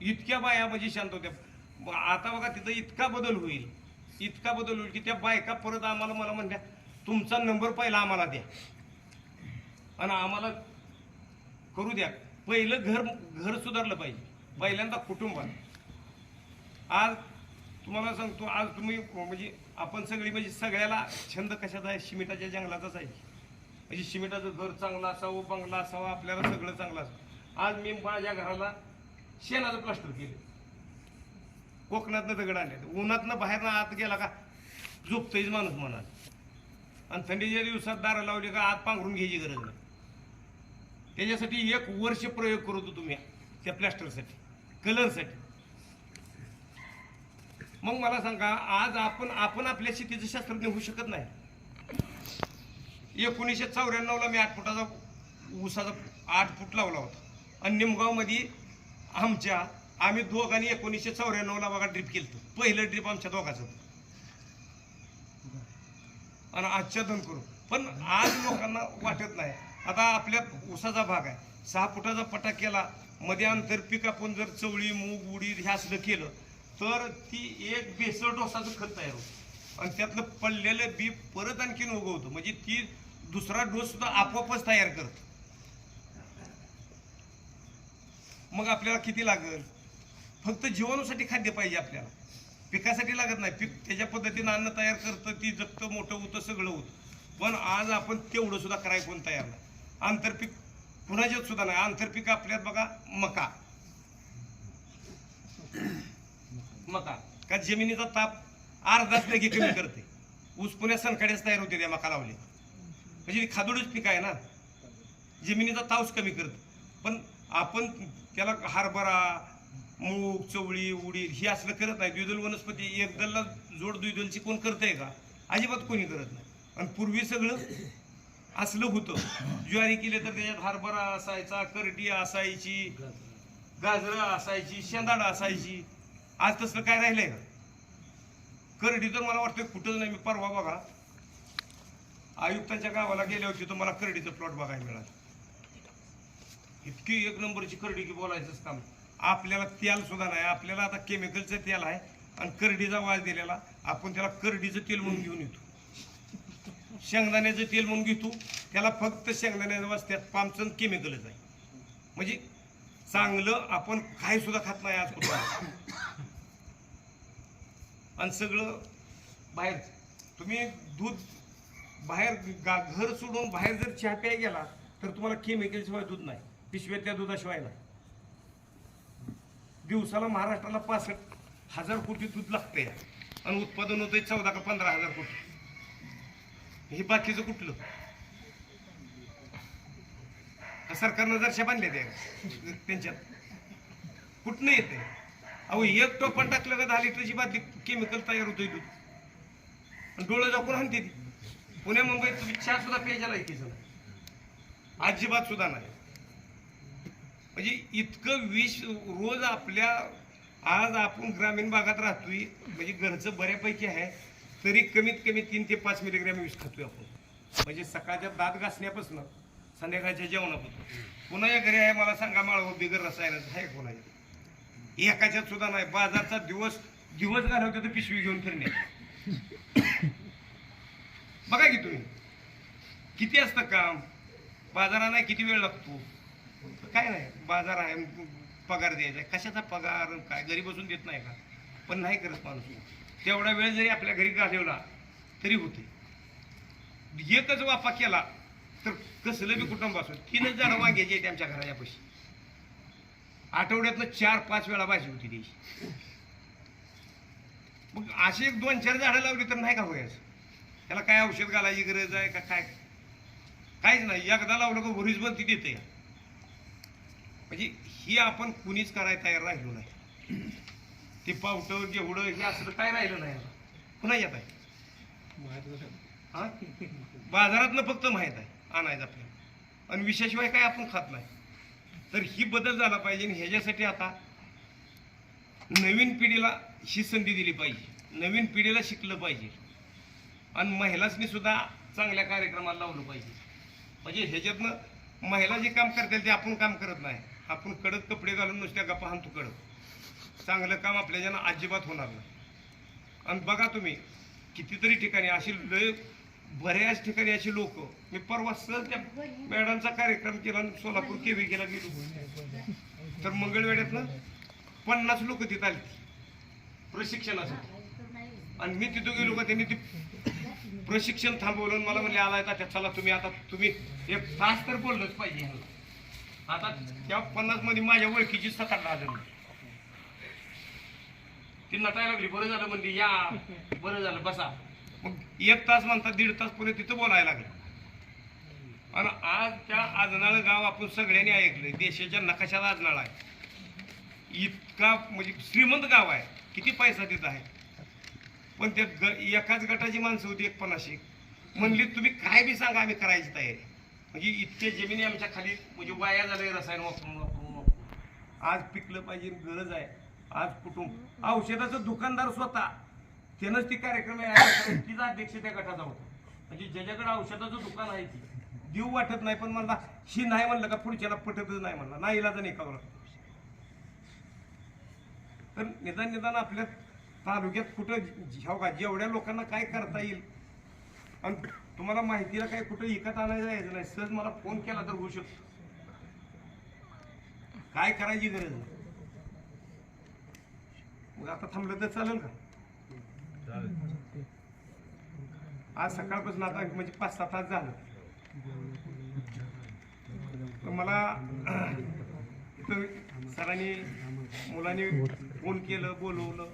इतक्या बाया म्हणजे शांत होत्या. आता बघा तिथं इतका बदल होईल की त्या बायका परत आम्हाला मला म्हणल्या तुमचा नंबर पहिला आम्हाला द्या आणि आम्हाला करू द्या. पहिलं घर सुधारलं पाहिजे, पहिल्यांदा कुटुंबात. आज तुम्हाला सांगतो आज तुम्ही म्हणजे आपण सगळी म्हणजे सगळ्याला छंद कशाचा आहे, सिमेंटाच्या जंगलाचाच आहे. म्हणजे सिमेंटाचं घर चांगलं असावं, बंगला असावा, आपल्याला सगळं चांगलं असावं. आज मी माझ्या घराला शेणाचं प्लास्टर केलं, कोकणातनं दगड आणले, उन्हातनं बाहेरनं आत गेला का झोपतोयच माणूस म्हणाल. आणि थंडीच्या दिवसात दारं लावली का आत पांघरून घ्यायची गरज नाही. त्याच्यासाठी 1 वर्ष प्रयोग करतो तुम्ही त्या प्लास्टरसाठी, कलरसाठी. मग मला सांगा, आज आपण आपल्या शेतीचं शास्त्रज्ञ होऊ शकत नाही. 1994ला मी 8 फुटाचा ऊसाचा 8 फूट लावला होता. आणि निमगावमध्ये आम्ही दोघांनी 1994ला बघा ड्रीप केलं. पहिलं ड्रीप आमच्या दोघांचं. आणि आच्छादन करू. पण आज लोकांना वाटत नाही. आता आपल्या ऊसाचा भाग आहे, 6 फुटाचा पटा केला, मध्ये आंतर पीक आपण जर चवळी, मूग, उडीद हे असलं केलं तर ती एक बेसळ डोसाचं खत तयार होतं. आणि त्यातलं पडलेलं बी परत आणखीन उगवतं. म्हणजे ती दुसरा डोस सुद्धा आपोआपच तयार करत. मग आपल्याला किती लागेल? फक्त जीवनासाठी खाद्य पाहिजे आपल्याला, पिकासाठी लागत नाही. पीक त्याच्या पद्धतीनं अन्न तयार करतं, ती जगतं, मोठं होतं, सगळं होतं. पण आज आपण तेवढं सुद्धा करायला कोण तयार नाही. आंतरपीक कुणाच्यात सुद्धा नाही. आंतरपीक आपल्यात बघा मका का जमिनीचा ताप अर्धाच लगे कमी करते. ऊस पुण्यात सनखाड्याच तयार होते त्या मका लावले. म्हणजे खादुडच पीक आहे ना, जमिनीचा तावच कमी करते. पण आपण त्याला हरभरा, मूग, चवळी, उडीद हे असलं करत नाही. द्विदल वनस्पती एकदलला जोड द्विदलची कोण करतंय का? अजिबात कोणी करत नाही. आणि पूर्वी सगळं असलं होतं. ज्वारी केले तर त्याच्यात हरभरा असायचा, करडी असायची, गाजरं असायची, शेंदाडा असायची. आज तसलं काय राहिलंय का? करडी तर मला वाटतं कुठंच नाही. मी परवा बघा आयुक्तांच्या गावाला गेले होते तर मला करडीचं प्लॉट बघायला मिळालं. इतकी 1 नंबरची करडी की बोलायचंच काम. आपल्याला तेल सुद्धा नाही. आपल्याला आता केमिकलचं तेल आहे आणि करडीचा वास दिलेला. आपण त्याला करडीचं तेल म्हणून घेऊन येतो, शेंगदाण्याचं तेल म्हणून घेतो. त्याला फक्त शेंगदाण्याचा वास, त्यात पामचं केमिकलच आहे. म्हणजे चांगलं आपण काही सुद्धा खात नाही आज कुठं. आणि सगळं बाहेर. तुम्ही दूध बाहेर घर सोडून बाहेर जर चहा प्यायला गेला तर तुम्हाला केमिकलशिवाय दूध नाही, पिशव्यातल्या दुधाशिवाय नाही. दिवसाला महाराष्ट्राला 65,000 कोटी दूध लागतंय आणि उत्पादन होतंय 14 का 15,000 कोटी. हे बाकीचं कुठलं? सरकारनं जरशा बांधल्या त्या त्यांच्यात कुठनं येते? अहो 1 टोपण टाकलं का 10 लिटरची बादली केमिकल तयार होतोय दूध. आणि डोळं दाखवून आणते ती. पुणे मुंबईत तुम्ही चहा सुद्धा प्यायच्या लायकीचं नाही, अजिबात सुद्धा नाही. म्हणजे इतकं विष रोज आपल्या. आज आपण ग्रामीण भागात राहतोय, म्हणजे घरचं बऱ्यापैकी आहे, तरी कमीत कमी 3 ते 5 मिलीग्रॅम विष खातोय आपण. म्हणजे सकाळच्या दात घासण्यापासून संध्याकाळच्या जेवणापासून. पुन्हा घरी आहे मला सांगा, माळव बिगर रसायनाचं आहे कोणाच्या? एकाच्यात सुद्धा नाही. बाजारचा दिवस घालवतो तर पिशवी घेऊन फिरणे. बघा की तुम्ही किती असतं काम. बाजारा नाही किती वेळ लागतो? काय नाही, बाजार आहे, पगार द्यायचा आहे. कशाचा पगार? काय घरी बसून देत नाही का? पण नाही करत माणूस. तेवढा वेळ जरी आपल्या घरी घालवला तरी होते. एकच वाफा केला तर कसलं बी कुटुंब असो. 3च झाडं वांग्याची आहेत आमच्या घराच्या पैसे. आठवड्यातनं 4-5 वेळा भाजी होती त्याची. मग अशी 2-4 झाडं लावली तर नाही का व्हायचं? त्याला काय औषध घालायची गरज आहे का? काय काहीच नाही. एकदा लावलं का भरीच बनती देते. म्हणजे ही आपण कुणीच करायला तयार राहिलो नाही. ते पावटं घेवडं हे असं काय राहिलं नाही. पुन्हा येत आहे हा बाजारातनं फक्त माहीत आहे आणायचं आपल्याला. आणि विषयाशिवाय काय आपण खात नाही. तर ही बदल झाला पाहिजे. आणि ह्याच्यासाठी आता नवीन पिढीला ही संधी दिली पाहिजे. नवीन पिढीला शिकलं पाहिजे. आणि महिलांनी सुद्धा चांगल्या कार्यक्रमाला लावलं पाहिजे. म्हणजे ह्याच्यातनं महिला जे काम करतील ते आपण काम करत नाही. आपण कडक कपडे घालून नुसत्या गप्पा हाणतो कडक. चांगलं काम आपल्याच्यानं अजिबात होणार नाही. आणि बघा तुम्ही कितीतरी ठिकाणी अशी लय बऱ्याच ठिकाणी अशी लोक. मी परवा सहज त्या मॅडमचा कार्यक्रम केला सोलापूर केला गेलो तर मंगळवेड्यातनं 50 लोक तिथं आली प्रशिक्षणासाठी. आणि मी तिथं गेलो का त्यांनी ते प्रशिक्षण थांबवलं आणि मला म्हणले आलाय का चला तुम्ही 1 तास तर बोललंच पाहिजे ह्याला. आता त्या 50 मध्ये माझ्या ओळखीची 7-8 जण ती नटायला लागली. बरं झालं म्हणली या, बरं झालं बसा. मग 1 तास म्हणतात 1.5 तास पुढे तिथं बोलायला लागलं. आणि आज त्या आजनाळ गाव आपण सगळ्यांनी ऐकलंय, देशाच्या नकाशात आजनाळ आहे. इतका म्हणजे श्रीमंत गाव आहे, किती पैसा तिथं आहे. पण त्या एकाच गटाची माणसं होती 150 म्हणली तुम्ही काय बी सांगा आम्ही करायची तयारी. म्हणजे इतके जमिनी आमच्या खाली म्हणजे वाया झाले रसायन वापरून. आज पिकलं पाहिजे, गरज आहे. आज कुटुंब औषधाचं दुकानदार स्वतः त्यानंच ती कार्यक्रम तिचा अध्यक्ष त्या गटाचा होता. म्हणजे ज्याच्याकडे औषधाचं दुकान आहे ती देऊ वाटत नाही, पण म्हणला ही नाही म्हणलं का पुढच्याला पटतच नाही म्हणला, नाही इलाज नाही का. तर निदान आपल्या तालुक्यात कुठं का जेवढ्या लोकांना काय करता येईल. आणि तुम्हाला माहितीला काय कुठं विकत आणायला जायचं नाही, सहज मला फोन केला तर होऊ शकतो. काय करायची गरज नाही. मग आता थांबलं तर चालेल का. आज सकाळपासून आता म्हणजे 5-6 तास झालं. मला इथं सरांनी मुलांनी फोन केलं, बोलवलं.